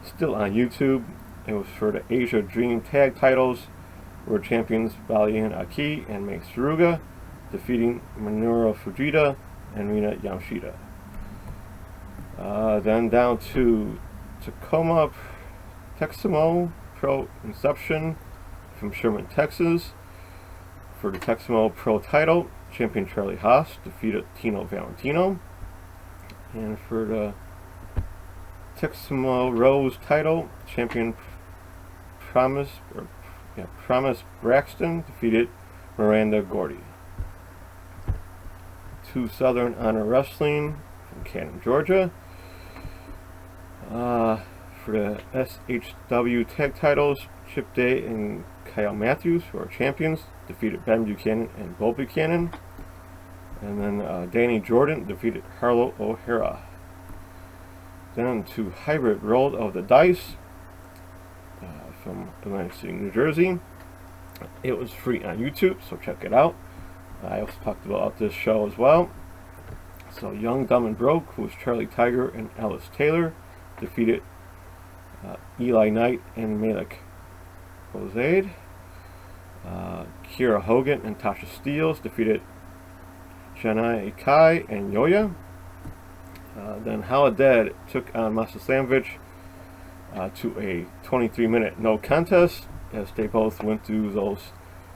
still on YouTube. It was for the Asia Dream Tag titles, where champions Valiant Aki and Mei Suruga defeating Minoru Fujita and Rina Yamashita. Then down to Tacoma Texamo Pro Inception from Sherman, Texas. For the Texamo Pro title, champion Charlie Haas defeated Tino Valentino. And for the Texamo Rose title, champion Promise Braxton defeated Miranda Gordy. To Southern Honor Wrestling from Canton, Georgia. For the SHW tag titles, Chip Day and Kyle Matthews, who are champions, defeated Ben Buchanan and Bo Buchanan. And then Danny Jordan defeated Harlow O'Hara. Then to Hybrid Roll of the Dice from Atlantic City, New Jersey. It was free on YouTube, so check it out. I also talked about this show as well. So Young, Dumb, and Broke, who was Charlie Tiger and Alice Taylor, defeated Eli Knight and Malik Ozaid. Kiera Hogan and Tasha Steeles defeated Janai Kai and Yoya. Then Haladead took on Masa Slamvich to a 23-minute no contest, as they both went through those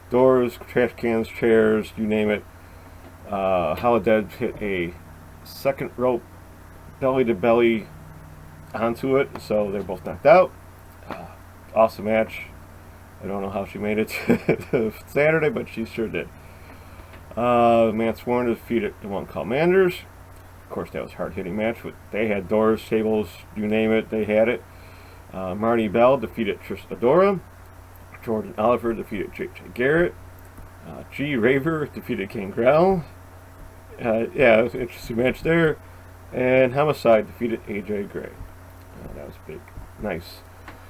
doors, trash cans, chairs, you name it. Haladead hit a second rope belly to belly onto it, so they're both knocked out. Awesome match. I don't know how she made it to Saturday, but she sure did. Mance Warner defeated the one called Manders. Of course, that was a hard-hitting match. They had doors, tables, you name it, they had it. Marty Bell defeated Trish Adora. Jordan Oliver defeated J.J. Garrett. G. Raver defeated Gangrel. Yeah, it was an interesting match there. And Homicide defeated A.J. Gray. That was big. Nice,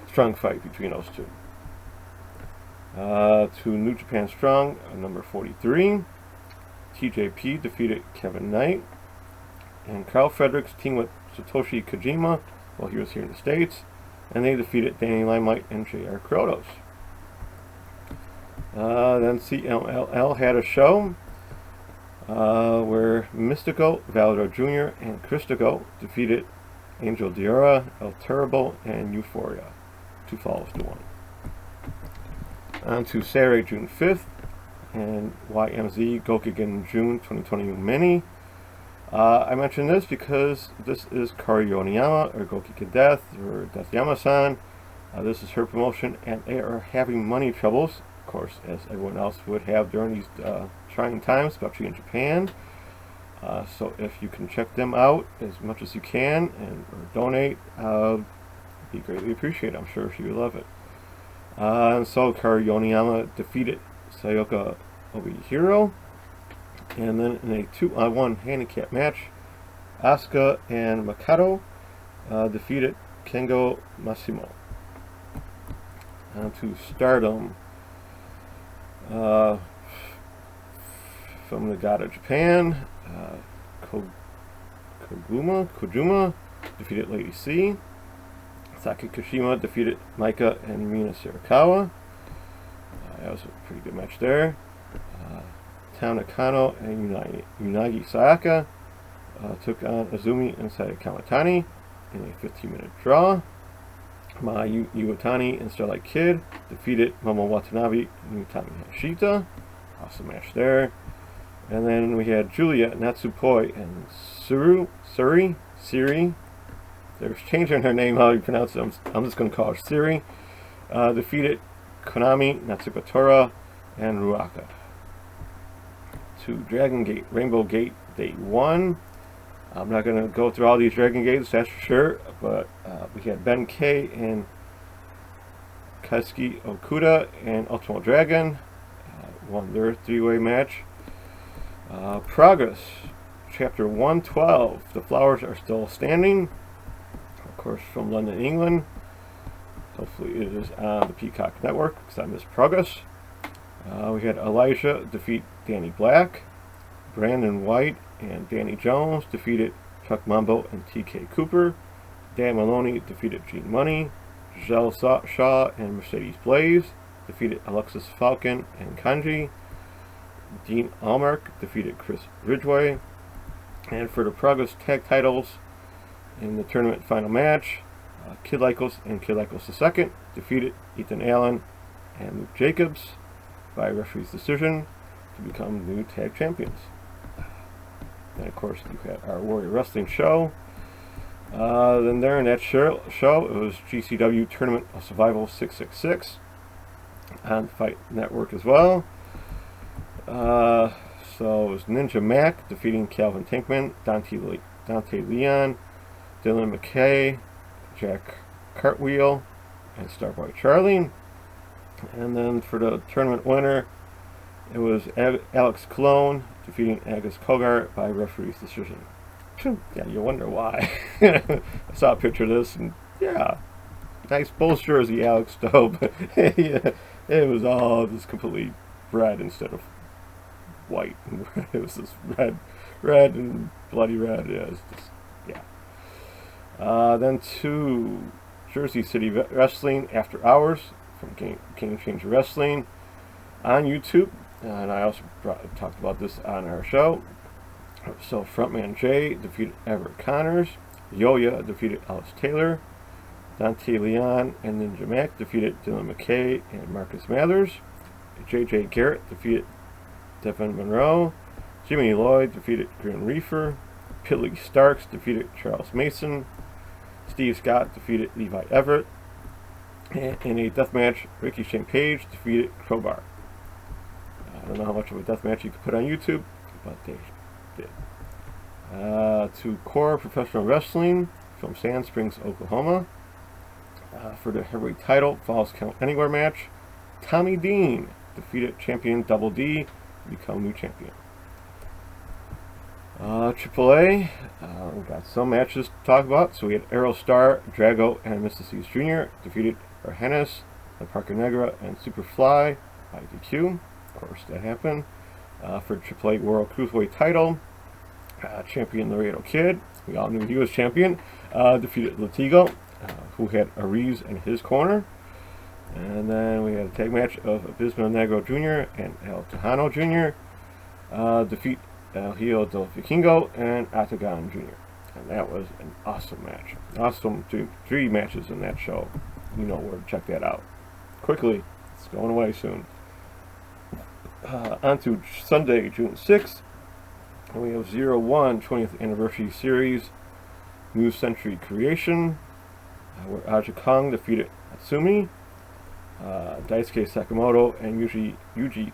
strong fight between those two. To New Japan Strong, number 43. TJP defeated Kevin Knight. And Carl Fredericks teamed with Satoshi Kojima while he was here in the States. And they defeated Danny Limelight and J.R. Krotos. Then CMLL had a show where Mystico, Valador Jr., and Christico defeated Angel Diarra, El Terrible, and Euphoria. 2 falls to 1. On to Saturday, June 5th, and YMZ Gokigen June 2020 Mini. I mention this because this is Kari Yoniyama, or Gokigen Death, or Death Yama-san. This is her promotion, and they are having money troubles, of course, as everyone else would have during these trying times, especially in Japan. So if you can check them out as much as you can and or donate, it'd be greatly appreciated. I'm sure she would love it. And so Kari Yoniyama defeated Sayoka Obihiro. And then in a 2-on-1 handicap match, Asuka and Mikado defeated Kengo Massimo. On to Stardom. From Nagata, Japan, Kojuma defeated Lady C. Saki Kashima defeated Maika and Mina Shirakawa. That was a pretty good match there. Tao Nakano and Unagi Sayaka took on Azumi and Saya Kamatani in a 15-minute draw. Mayu Iwatani and Starlight Kid defeated Momo Watanabe and Utami Hashita. Awesome match there. And then we had Julia Natsupoi and Siri. They're changing her name, how you pronounce it. I'm just going to call her Siri. Defeated Konami, Natsukatora, and Ruaka. To Dragon Gate, Rainbow Gate, Day 1. I'm not going to go through all these Dragon Gates, that's for sure, but we had Ben K and Kaisuke Okuda and Ultimo Dragon won their 3-way match. Progress, Chapter 112. The Flowers Are Still Standing, of course, from London, England. Hopefully it is on the Peacock Network, because I missed progress. We had Elijah defeat Danny Black. Brandon White and Danny Jones defeated Chuck Mambo and TK Cooper. Dan Maloney defeated Gene Money. Giselle Shaw and Mercedes Blaze defeated Alexis Falcon and Kanji. Dean Allmark defeated Chris Ridgway. And for the Progress Tag Titles in the tournament final match, Kid Lycos and Kid Lycos II defeated Ethan Allen and Luke Jacobs by referee's decision to become new tag champions. And of course, you had our Warrior Wrestling show. Then there in that show, it was GCW Tournament of Survival 666 on Fight Network as well. So it was Ninja Mac defeating Calvin Tankman, Dante Leon, Dylan McKay, Jack Cartwheel, and Starboy Charlie. And then for the tournament winner, it was Alex Cologne defeating Agus Kogar by referee's decision. Yeah, you wonder why. I saw a picture of this, and yeah, nice Bulls jersey, Alex, though, but yeah, it was all just completely red instead of white. It was just red and bloody red. Yeah, it's just, yeah. Then to Jersey City Wrestling After Hours from Game Changer Wrestling on YouTube, and I also talked about this on our show. So Frontman Jay defeated Everett Connors. Yoya defeated Alice Taylor. Dante Leon and Ninja Mac defeated Dylan McKay and Marcus Mathers. JJ Garrett defeated Devin Monroe. Jimmy Lloyd defeated Grim Reefer. Billy Starks defeated Charles Mason. Steve Scott defeated Levi Everett. And in a deathmatch, Ricky Shane Page defeated Crowbar. I don't know how much of a deathmatch you could put on YouTube, but they did. To Core Professional Wrestling from Sand Springs, Oklahoma. For the heavyweight title, Falls Count Anywhere match, Tommy Dean defeated champion Double D to become new champion. AAA, we've got some matches to talk about. So we had Aerostar, Drago, and Mr. C's Jr. defeated Argenis and Parker Negra and Superfly by DQ. Of course, that happened. For AAA World Cruiserweight title, champion Laredo Kid, we all knew he was champion, defeated Latigo, who had Ariz in his corner. And then we had a tag match of Abismo Negro Jr. and El Tejano Jr. Defeat El Hijo del Vikingo and Atagan Jr. And that was an awesome match. Awesome three matches in that show. You know where to check that out. Quickly, it's going away soon. On to Sunday, June 6th. And we have 01 20th Anniversary Series New Century Creation, where Aja Kong defeated Hatsumi. Daisuke Sakamoto and Yuji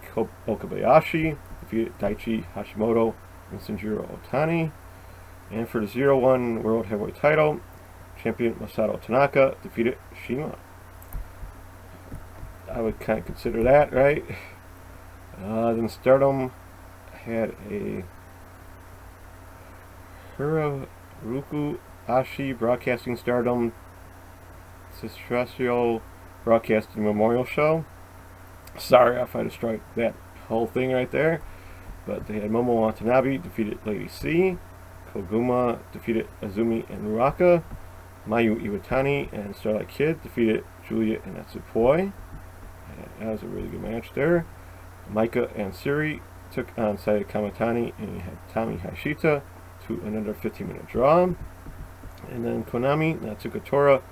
Okabayashi defeated Daichi Hashimoto and Shinjiro Otani. And for the 01 World Heavyweight title, champion Masato Tanaka defeated Shima. I would kind of consider that, right? Then Stardom had a Hiroruku Ashi Broadcasting Stardom Celestial Broadcasting Memorial Show. Sorry if I destroyed that whole thing right there. But they had Momo Watanabe defeated Lady C. Koguma defeated Azumi and Ruaka. Mayu Iwatani and Starlight Kid defeated Julia and Natsupoi. That was a really good match there. Maika and Siri took on Saya Kamatani, and you had Tommy Hashita to another 15-minute draw. And then Konami, Natsuka Tora,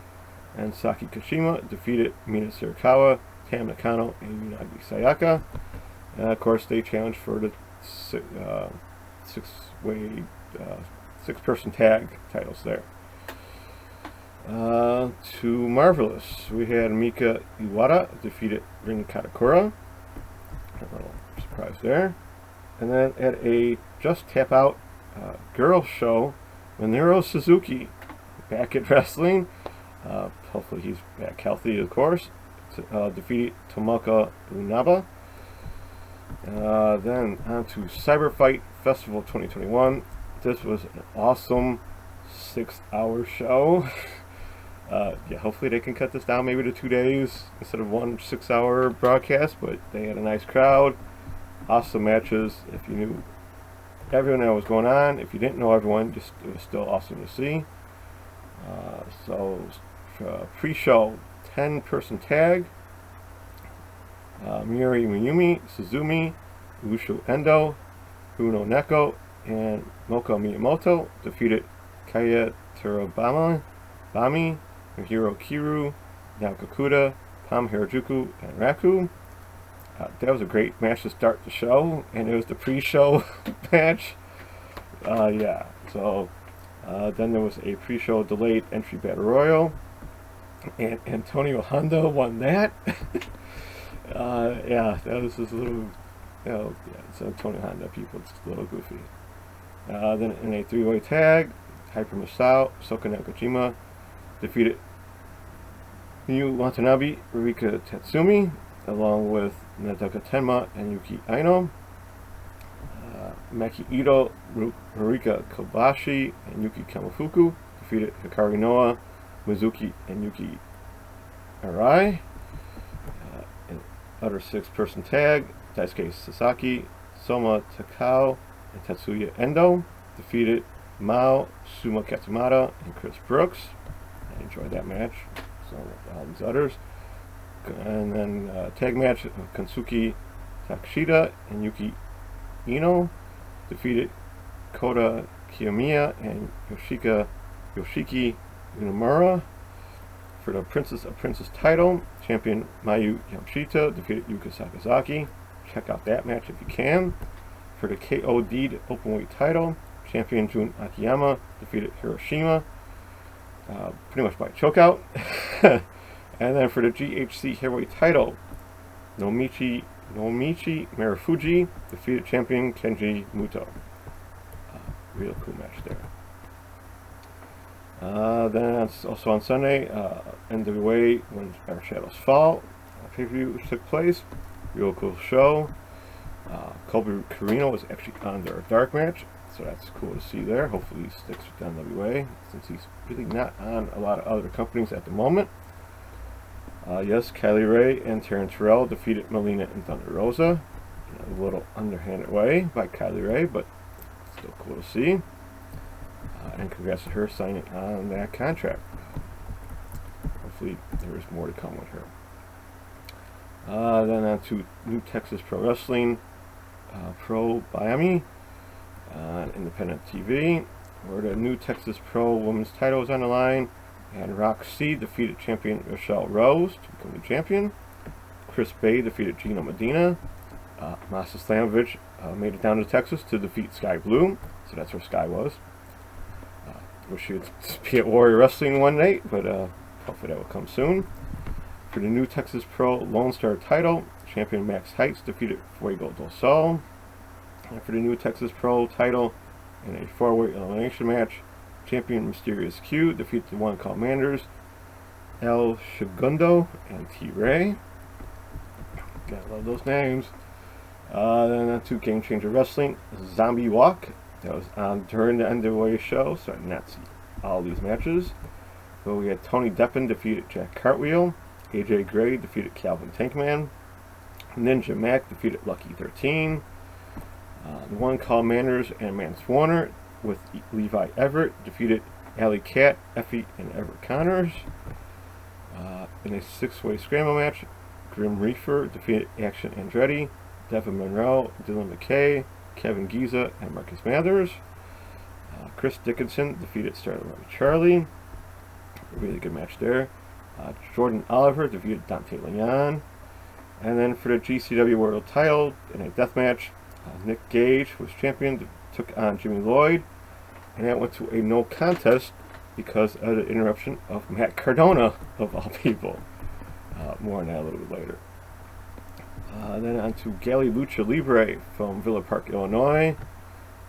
and Saki Kashima defeated Mina Sirikawa, Tam Nakano, and Unagi Sayaka. And of course, they challenged for the six-person tag titles there. To Marvelous, we had Mika Iwata defeated Rin Katakura. A little surprise there. And then at a Just Tap Out girls show, Minoru Suzuki back at wrestling. Hopefully he's back healthy, of course. Defeated Tomoka Unaba. Then on to Cyber Fight Festival 2021. This was an awesome 6-hour show. Yeah, hopefully they can cut this down maybe to 2 days instead of 1 6-hour broadcast, but they had a nice crowd. Awesome matches. If you knew everyone that was going on, if you didn't know everyone, just it was still awesome to see. Pre-show 10-person tag. Miuri Miyumi, Suzumi, Ushu Endo, Uno Neko, and Moko Miyamoto defeated Kaya Terabami, Hiro Kiru, Naokakuda, Pam Harajuku, and Raku. That was a great match to start the show, and it was the pre-show match. Yeah, so then there was a pre-show delayed entry battle royal, and Antonio Honda won that. Yeah, that was just a little, yeah, it's Antonio Honda, people, it's a little goofy. Then in a 3-way tag, Hyper Masao, Soka Nakajima defeated Miyu Watanabe, Rika Tatsumi, along with Nadaka Tenma and Yuki Aino. Maki Ito, Marika Kobashi, and Yuki Kamafuku defeated Hikari Noa, Mizuki, and Yuki Arai. In other 6-person tag, Daisuke Sasaki, Soma Takao, and Tetsuya Endo defeated Mao, Suma Katsumata, and Chris Brooks. I enjoyed that match. So all these others. And then tag match of Kansuki Takashita and Yuki Ino defeated Kota Kiyomiya and Yoshiki Inamura. For the Princess of Princess title, champion Mayu Yamashita defeated Yuka Sakazaki. Check out that match if you can. For the KOD Openweight title, champion Jun Akiyama defeated Hiroshima, pretty much by chokeout. And then for the GHC Heavyweight title, Nomichi Marufuji defeated champion Kenji Muto. Real cool match there. Then also on Sunday, NWA When Our Shadows Fall pay-per-view which took place. Real cool show. Colby Carino was actually on their dark match, so that's cool to see there. Hopefully he sticks with NWA since he's really not on a lot of other companies at the moment. Yes, Kylie Ray and Taryn Terrell defeated Melina and Thunder Rosa in a little underhanded way by Kylie Ray, but still cool to see. And congrats to her signing on that contract. Hopefully there is more to come with her. Then on to New Texas Pro Wrestling, Pro Miami, Independent TV, where the New Texas Pro Women's title is on the line, and Roxy defeated champion Rochelle Rose to become the champion. Chris Bay defeated Gino Medina. Masa Slamovich made it down to Texas to defeat Sky Blue, so that's where Sky was. Wish she would be at Warrior Wrestling one night, but hopefully that will come soon. For the New Texas Pro Lone Star title, champion Max Heights defeated Fuego del Sol. And for the New Texas Pro title, in a 4-way elimination match, champion Mysterious Q defeated the One Call Manders, El Segundo, and T-Ray. Gotta love those names. Then on to Game Changer Wrestling, Zombie Walk. That was on during the NWA show, so I did not see all these matches. So we had Tony Deppen defeated Jack Cartwheel, AJ Gray defeated Calvin Tankman, Ninja Mac defeated Lucky 13, the One Call Manners and Mance Warner with Levi Everett defeated Alley Cat, Effie, and Everett Connors. In a 6-way scramble match, Grim Reaper defeated Action Andretti, Devin Monroe, Dylan McKay, Kevin Giza, and Marcus Mathers. Chris Dickinson defeated Starlight Charlie. A really good match there. Jordan Oliver defeated Dante Leon. And then for the GCW World title, in a death match, Nick Gage was champion, took on Jimmy Lloyd. And that went to a no contest because of the interruption of Matt Cardona, of all people. More on that a little bit later. Then on to Galley Lucha Libre from Villa Park, Illinois.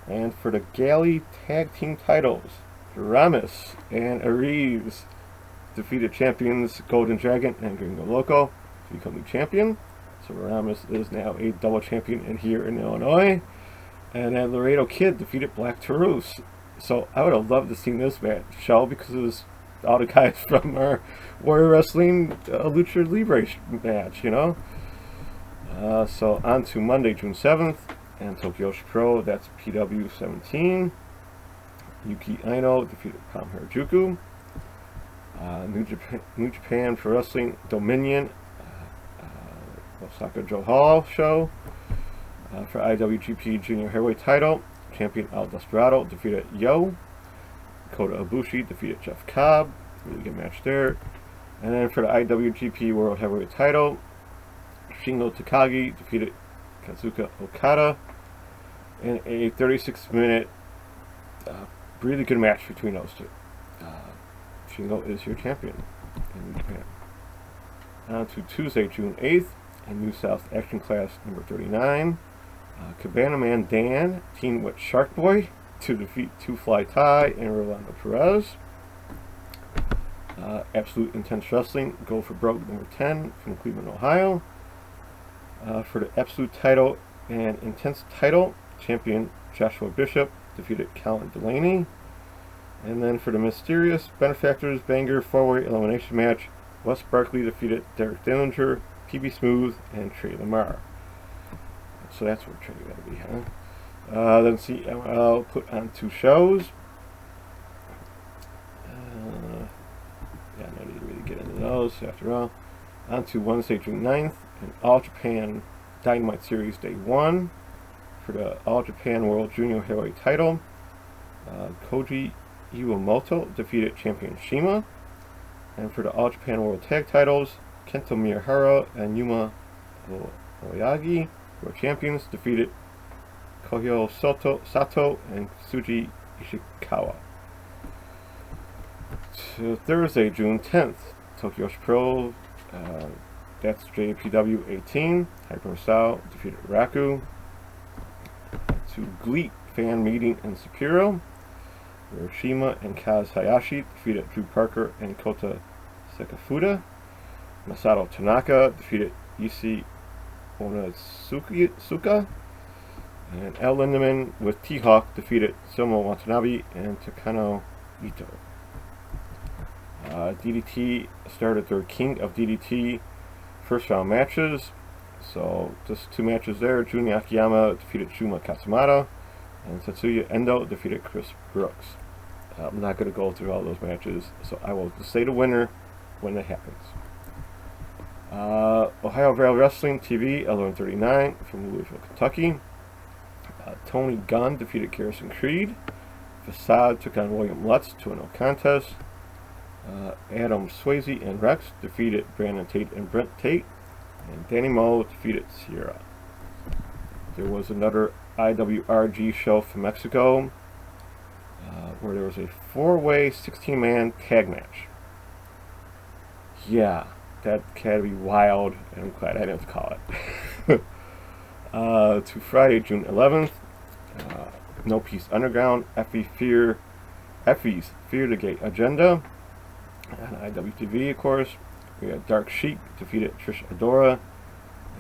And for the Galley Tag Team titles, Ramis and Ariz defeated champions Golden Dragon and Gringo Loco to become the champion. So Ramis is now a double champion here in Illinois. And then Laredo Kid defeated Black Taurus. So I would have loved to see this match show because it was all the guys from our Warrior Wrestling Lucha Libre match, you know. So on to Monday, June 7th, and Tokyo Pro, that's PW 17. Yuki Aino defeated Powerrr Juku. New Japan Pro Wrestling Dominion, Osaka Joe Hall show. For IWGP Junior Heavyweight title, champion El Desperado defeated Yo. Kota Ibushi defeated Jeff Cobb. Really good match there. And then for the IWGP World Heavyweight title, Shingo Takagi defeated Kazuka Okada in a 36-minute really good match between those two. Shingo is your champion in Japan. On to Tuesday, June 8th, in New South Action Class number 39. Cabana Man Dan teamed with Shark Boy to defeat Two Fly Ty and Rolando Perez. Absolute Intense Wrestling, Go for Broke number 10 from Cleveland, Ohio. For the Absolute title and Intense title, champion Joshua Bishop defeated Colin Delaney. And then for the Mysterious Benefactors Banger 4-Way Elimination match, Wes Barkley defeated Derek Dillinger, PB Smooth, and Trey Lamar. So that's where Trey got to be, huh? Then CMLL put on 2 shows. No need to really get into those after all. On to Wednesday, June 9th, in All Japan Dynamite Series Day 1. For the All Japan World Junior Heavyweight title, Koji Iwamoto defeated champion Shima. And for the All Japan World Tag titles, Kento Miyahara and Yuma Oyagi, who are champions, defeated Kohyo Sato and Tsuji Ishikawa. To Thursday, June 10th, Tokyo Pro, that's NJPW 18, Hyper Sao defeated Raku. To GLEAT fan meeting in Sapporo, where Shima and Kaz Hayashi defeated Drew Parker and Kota Sekafuda. Masato Tanaka defeated Issei Onitsuka. And El Lindemann with T-Hawk defeated Somo Watanabe and Takano Ito. DDT started their King of DDT first round matches. So just 2 matches there. Jun Akiyama defeated Shuma Katsumata, and Tetsuya Endo defeated Chris Brooks. I'm not going to go through all those matches, so I will just say the winner when it happens. Ohio Valley Wrestling TV, L139 from Louisville, Kentucky. Tony Gunn defeated Garrison Creed. Facade took on William Lutz to a no contest. Adam Swayze and Rex defeated Brandon Tate and Brent Tate. And Danny Moe defeated Sierra. There was another IWRG show from Mexico where there was a 4-way 16-man tag match. Yeah, that had to be wild, and I'm glad I didn't call it. To Friday, June 11th, No Peace Underground, Effie's Fear the Gate Agenda. On IWTV, of course, we had Dark Sheik defeated Trish Adora,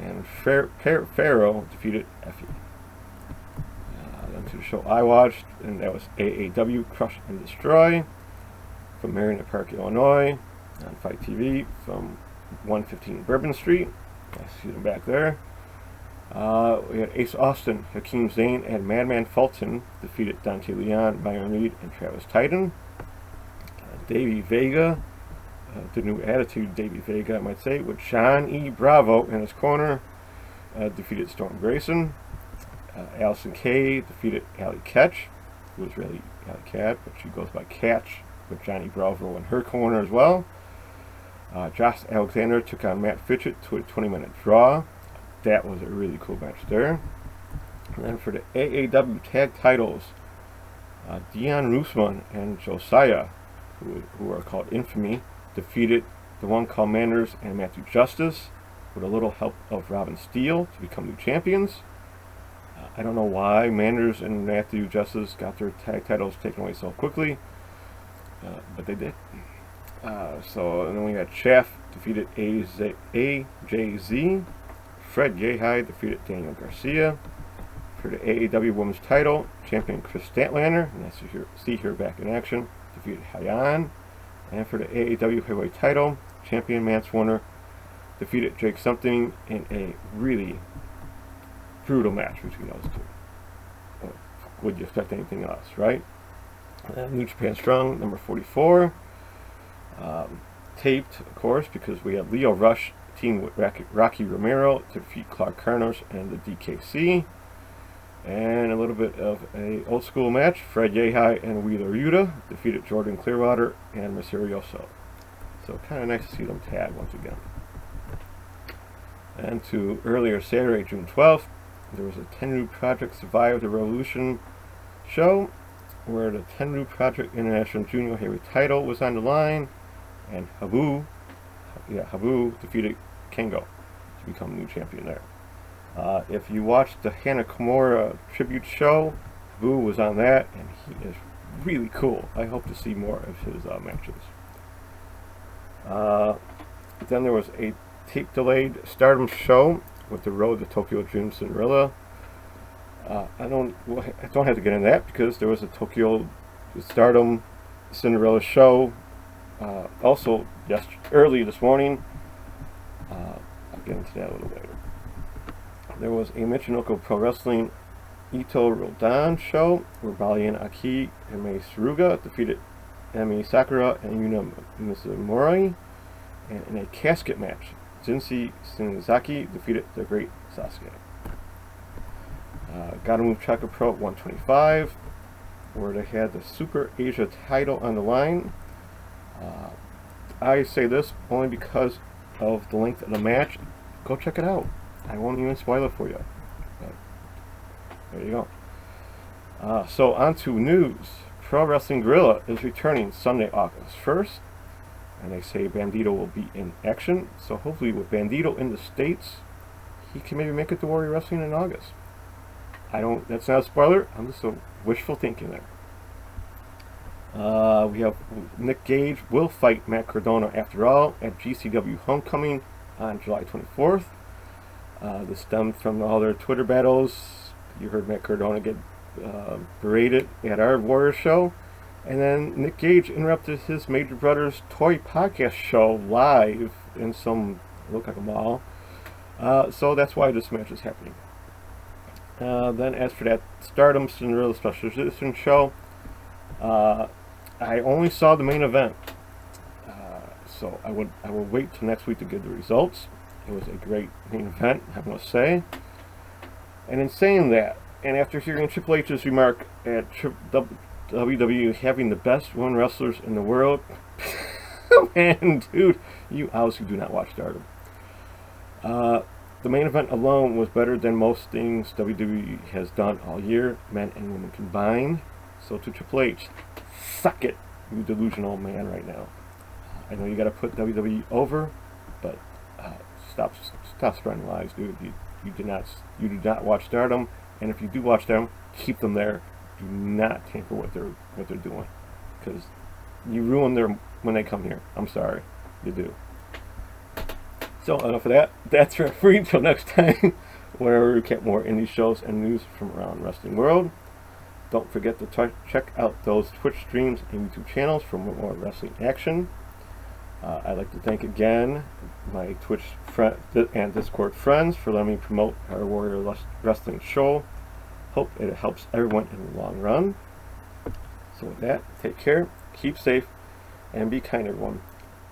and Pharaoh defeated Effie. Then to the show I watched, and that was AAW Crush and Destroy from Marion Park, Illinois, on Fight TV from 115 Bourbon Street. I see them back there. We had Ace Austin, Hakeem Zane, and Madman Fulton defeated Dante Leon, Myron Reed, and Travis Titan. Davey Vega, the new attitude Davey Vega, I might say, with Sean E. Bravo in his corner, defeated Storm Grayson. Allison Kay defeated Allie Ketch, who was really Allie Cat, but she goes by Catch, with Johnny Bravo in her corner as well. Josh Alexander took on Matt Fitchett to a 20-minute draw. That was a really cool match there. And then for the AAW tag titles, Dion Roosman and Josiah, who are called Infamy, defeated the One Called Manners and Matthew Justice with a little help of Robin Steele to become new champions. I don't know why Manners and Matthew Justice got their tag titles taken away so quickly, but they did. And then we had Chaff defeated AJZ. Fred Yehai defeated Daniel Garcia. For the AAW Women's title, champion Chris Statlander, and that's see her back in action, defeated Hyan. And for the AEW heavyweight title, champion Mance Warner defeated Jake Something in a really brutal match between those two. Would you expect anything else, right? New Japan Strong, number 44. Taped, of course, because we had Leo Rush team with Rocky Romero to defeat Clark Connors and the DKC. And a little bit of a old school match. Fred Yehai and Wheeler Yuta defeated Jordan Clearwater and Mysterioso. So kind of nice to see them tag once again. And to earlier Saturday, June 12th, there was a Tenryu Project Survive the Revolution show where the Tenryu Project International Junior Heavyweight title was on the line, and Habu defeated Kengo to become new champion there. If you watched the Hana Kimura tribute show, Habu was on that, and he is really cool. I hope to see more of his matches. Then there was a tape-delayed Stardom show with the Road to Tokyo Dream Cinderella. I don't have to get into that because there was a Tokyo Stardom Cinderella show also early this morning. I'll get into that a little later. There was a Michinoku Pro Wrestling Ito Rodan show where Balian Aki and Mei Suruga defeated Emi Sakura and Yuna Mizumori, and in a casket match, Jinshi Shinzaki defeated the Great Sasuke. Gotta Move Chaka Pro 125, where they had the Super Asia title on the line. I say this only because of the length of the match. Go check it out. I won't even spoil it for you. But there you go. So on to news. Pro Wrestling Guerrilla is returning Sunday, August 1st. And they say Bandito will be in action. So hopefully with Bandito in the States, he can maybe make it to Warrior Wrestling in August. That's not a spoiler. I'm just wishful thinking there. We have Nick Gage will fight Matt Cardona after all at GCW Homecoming on July 24th. This stemmed from all their Twitter battles. You heard Matt Cardona get berated at our Warrior show. And then Nick Gage interrupted his Major Brothers Toy podcast show live in looked like a mall. So that's why this match is happening. Then as for that Stardom Cinderella Special Edition show, I only saw the main event. So I will wait till next week to give the results. It was a great main event, I must say. And in saying that, and after hearing Triple H's remark at WWE having the best run wrestlers in the world, man, dude, you obviously do not watch Stardom. The main event alone was better than most things WWE has done all year, men and women combined. So to Triple H, suck it, you delusional man right now. I know you got to put WWE over, but stop spreading lies, dude. You do not watch Stardom, and if you do watch them, keep them there. Do not tamper what they're doing, because you ruin them when they come here. I'm sorry, you do. So enough of that. That's free until next time, where we get more indie shows and news from around wrestling world. Don't forget to check out those Twitch streams and YouTube channels for more wrestling action. I'd like to thank again my Twitch and Discord friends for letting me promote our Warrior Wrestling show. Hope it helps everyone in the long run. So with that, take care, keep safe, and be kind, everyone.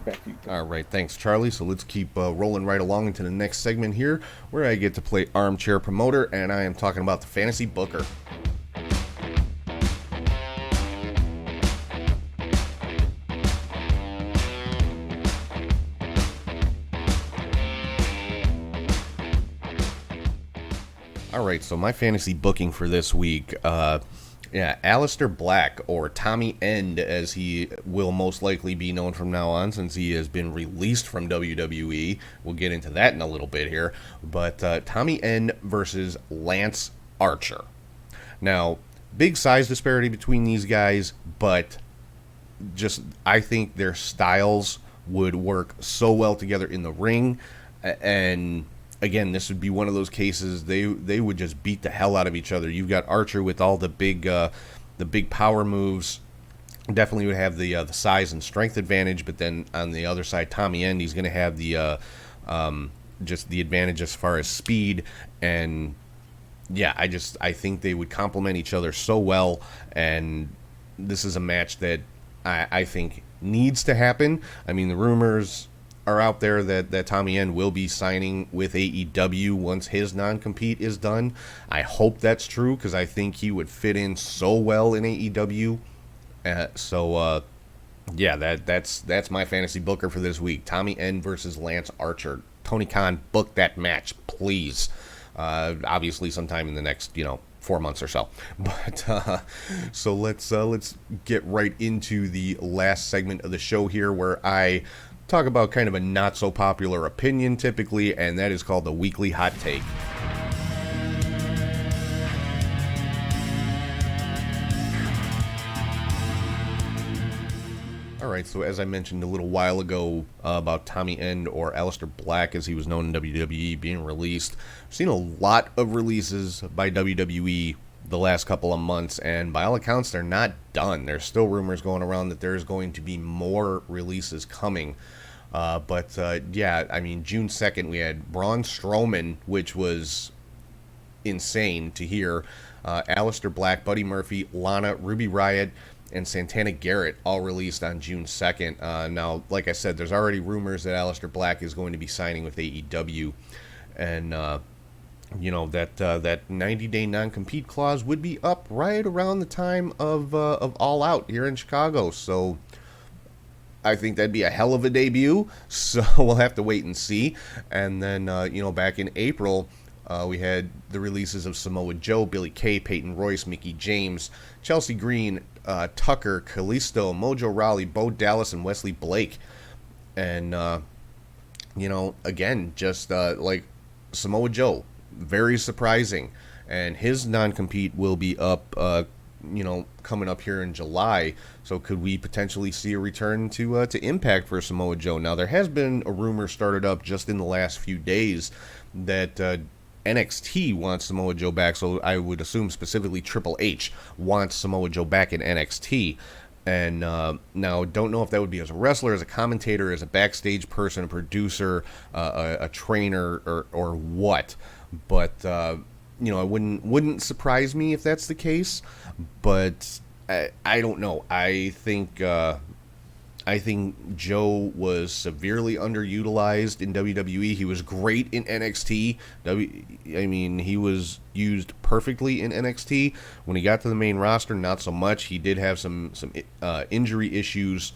Back to you. All right, thanks, Charlie. So let's keep rolling right along into the next segment here, where I get to play Armchair Promoter, and I am talking about the Fantasy Booker. All right, so my fantasy booking for this week, Aleister Black, or Tommy End, as he will most likely be known from now on, since he has been released from WWE. We'll get into that in a little bit here. But Tommy End versus Lance Archer. Now, big size disparity between these guys, but I think their styles would work so well together in the ring, and again, this would be one of those cases they would just beat the hell out of each other. You've got Archer with all the big power moves, definitely would have the size and strength advantage, but then on the other side, Tommy End, he's going to have the just the advantage as far as speed. And yeah, I think they would complement each other so well, and this is a match that I think needs to happen. I mean, the rumors are out there that Tommy End will be signing with AEW once his non-compete is done. I hope that's true, because I think he would fit in so well in AEW. Yeah, that's my fantasy booker for this week. Tommy End versus Lance Archer. Tony Khan, book that match, please. Obviously, sometime in the next 4 months or so. But so let's get right into the last segment of the show here, where I talk about kind of a not so popular opinion typically, and that is called the weekly hot take. Alright, so as I mentioned a little while ago about Tommy End, or Aleister Black as he was known in WWE, being released, I've seen a lot of releases by WWE the last couple of months, and by all accounts they're not done. There's still rumors going around that there's going to be more releases coming. Yeah, I mean, June 2nd we had Braun Strowman, which was insane to hear. Aleister Black, Buddy Murphy, Lana, Ruby Riott, and Santana Garrett all released on June 2nd. Now, like I said, there's already rumors that Aleister Black is going to be signing with AEW, and that 90-day non-compete clause would be up right around the time of All Out here in Chicago. So I think that'd be a hell of a debut. So we'll have to wait and see. And then back in April, we had the releases of Samoa Joe, Billy Kay, Peyton Royce, Mickie James, Chelsea Green, Tucker, Kalisto, Mojo Rawley, Bo Dallas, and Wesley Blake. And, again, just like Samoa Joe, very surprising. And his non-compete will be up, coming up here in July. So could we potentially see a return to Impact for Samoa Joe? Now, there has been a rumor started up just in the last few days that NXT wants Samoa Joe back, so I would assume specifically Triple H wants Samoa Joe back in NXT. And now, don't know if that would be as a wrestler, as a commentator, as a backstage person, a producer, a trainer, or what. But it wouldn't surprise me if that's the case. But I don't know. I think Joe was severely underutilized in WWE. He was great in NXT. He was used perfectly in NXT. When he got to the main roster, not so much. He did have some injury issues,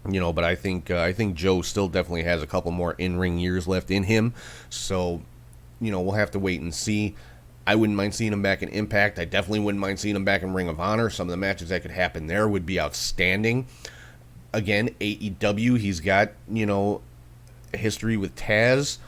but I think Joe still definitely has a couple more in-ring years left in him. So, we'll have to wait and see. I wouldn't mind seeing him back in Impact. I definitely wouldn't mind seeing him back in Ring of Honor. Some of the matches that could happen there would be outstanding. Again, AEW, he's got, a history with Taz.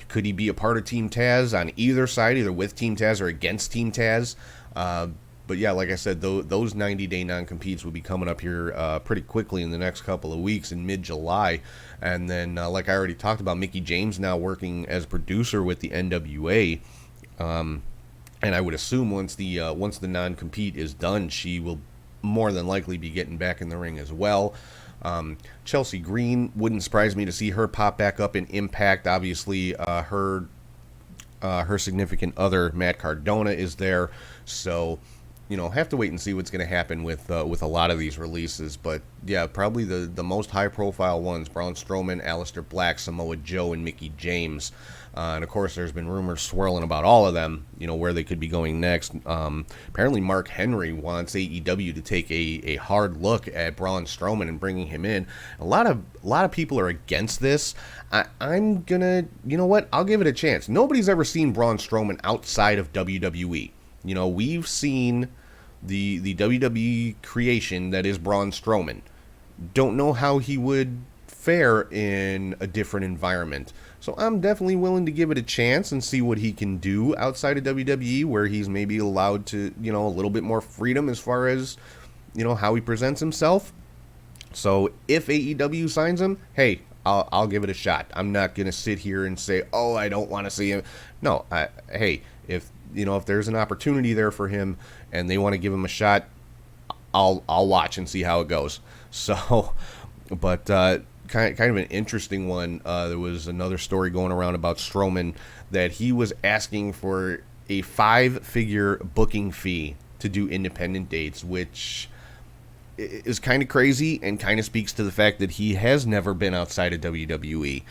Could he be a part of Team Taz on either side, either with Team Taz or against Team Taz? But yeah, like I said, those 90-day non-competes will be coming up here pretty quickly in the next couple of weeks in mid-July. And then, like I already talked about, Mickie James now working as producer with the NWA. And I would assume once the non-compete is done, she will more than likely be getting back in the ring as well. Chelsea Green, wouldn't surprise me to see her pop back up in Impact. Obviously, her significant other, Matt Cardona, is there. So, have to wait and see what's going to happen with a lot of these releases. But yeah, probably the most high-profile ones: Braun Strowman, Aleister Black, Samoa Joe, and Mickie James. And of course, there's been rumors swirling about all of them, where they could be going next. Apparently, Mark Henry wants AEW to take a hard look at Braun Strowman and bringing him in. A lot of people are against this. I'm gonna, I'll give it a chance. Nobody's ever seen Braun Strowman outside of WWE. We've seen the WWE creation that is Braun Strowman. Don't know how he would fare in a different environment. So I'm definitely willing to give it a chance and see what he can do outside of WWE, where he's maybe allowed to, a little bit more freedom as far as, how he presents himself. So if AEW signs him, hey, I'll give it a shot. I'm not going to sit here and say, oh, I don't want to see him. No, hey, if there's an opportunity there for him and they want to give him a shot, I'll watch and see how it goes. So, but kind of an interesting one. There was another story going around about Strowman that he was asking for a 5-figure booking fee to do independent dates, which is kind of crazy and kind of speaks to the fact that he has never been outside of WWE,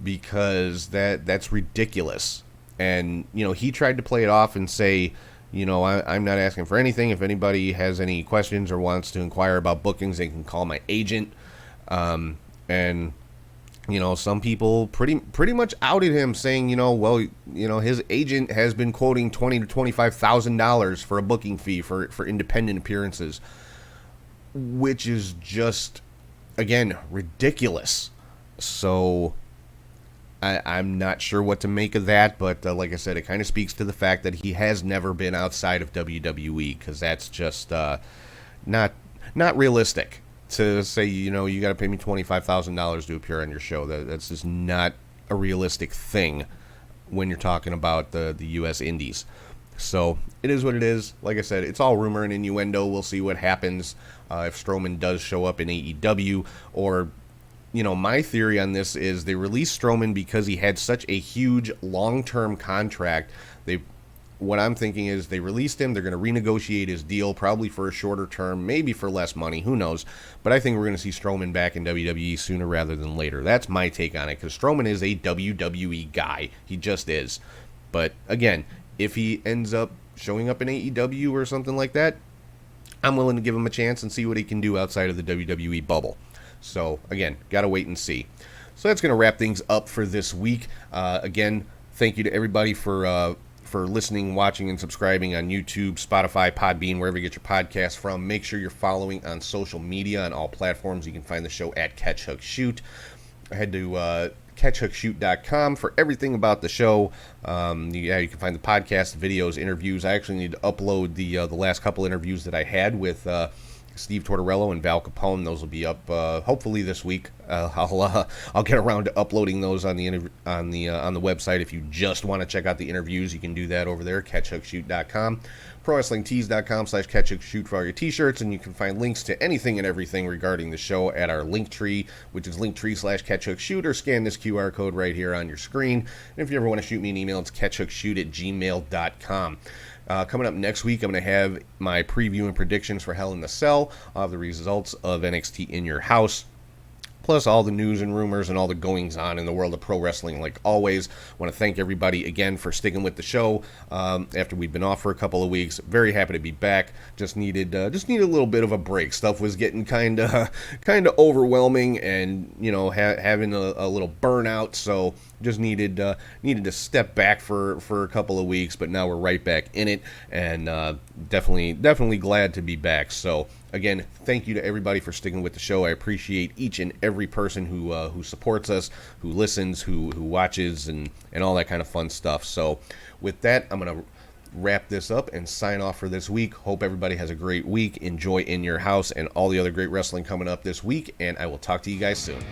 because that's ridiculous. And, you know, he tried to play it off and say, you know, I'm not asking for anything. If anybody has any questions or wants to inquire about bookings, they can call my agent. And, you know, some people pretty much outed him, saying, you know, well, you know, his agent has been quoting $20,000 to $25,000 for a booking fee for independent appearances, which is just, again, ridiculous. So I'm not sure what to make of that, but like I said, it kind of speaks to the fact that he has never been outside of WWE, because that's just not realistic to say, you know, you got to pay me $25,000 to appear on your show. That's just not a realistic thing when you're talking about the U.S. Indies. So it is what it is. Like I said, it's all rumor and innuendo. We'll see what happens if Strowman does show up in AEW. Or, you know, my theory on this is they released Strowman because he had such a huge long-term contract. What I'm thinking is they released him. They're going to renegotiate his deal, probably for a shorter term, maybe for less money. Who knows? But I think we're going to see Strowman back in WWE sooner rather than later. That's my take on it, because Strowman is a WWE guy. He just is. But again, if he ends up showing up in AEW or something like that, I'm willing to give him a chance and see what he can do outside of the WWE bubble. So, again, got to wait and see. So that's going to wrap things up for this week. Again, thank you to everybody for listening, watching, and subscribing on YouTube, Spotify, Podbean, wherever you get your podcasts from. Make sure you're following on social media on all platforms. You can find the show at Catch Hook Shoot. Head to catchhookshoot.com for everything about the show. You can find the podcast, videos, interviews. I actually need to upload the last couple interviews that I had with Steve Tortorello and Val Capone. Those will be up hopefully this week. I'll get around to uploading those on the website. If you just want to check out the interviews, you can do that over there, catchhookshoot.com. ProWrestlingTees.com/catchhookshoot for all your t-shirts, and you can find links to anything and everything regarding the show at our Linktree, which is Linktree/catchhookshoot, or scan this QR code right here on your screen. And if you ever want to shoot me an email, it's catchhookshoot@gmail.com. Coming up next week, I'm going to have my preview and predictions for Hell in the Cell. I'll have the results of NXT In Your House, plus all the news and rumors and all the goings-on in the world of pro wrestling. Like always, I want to thank everybody again for sticking with the show after we've been off for a couple of weeks. Very happy to be back. Just needed a little bit of a break. Stuff was getting kind of overwhelming, and having a little burnout. So just needed to step back for a couple of weeks. But now we're right back in it, and definitely glad to be back. So again, thank you to everybody for sticking with the show. I appreciate each and every person who supports us, who listens, who watches, and all that kind of fun stuff. So with that, I'm going to wrap this up and sign off for this week. Hope everybody has a great week. Enjoy In Your House and all the other great wrestling coming up this week, and I will talk to you guys soon.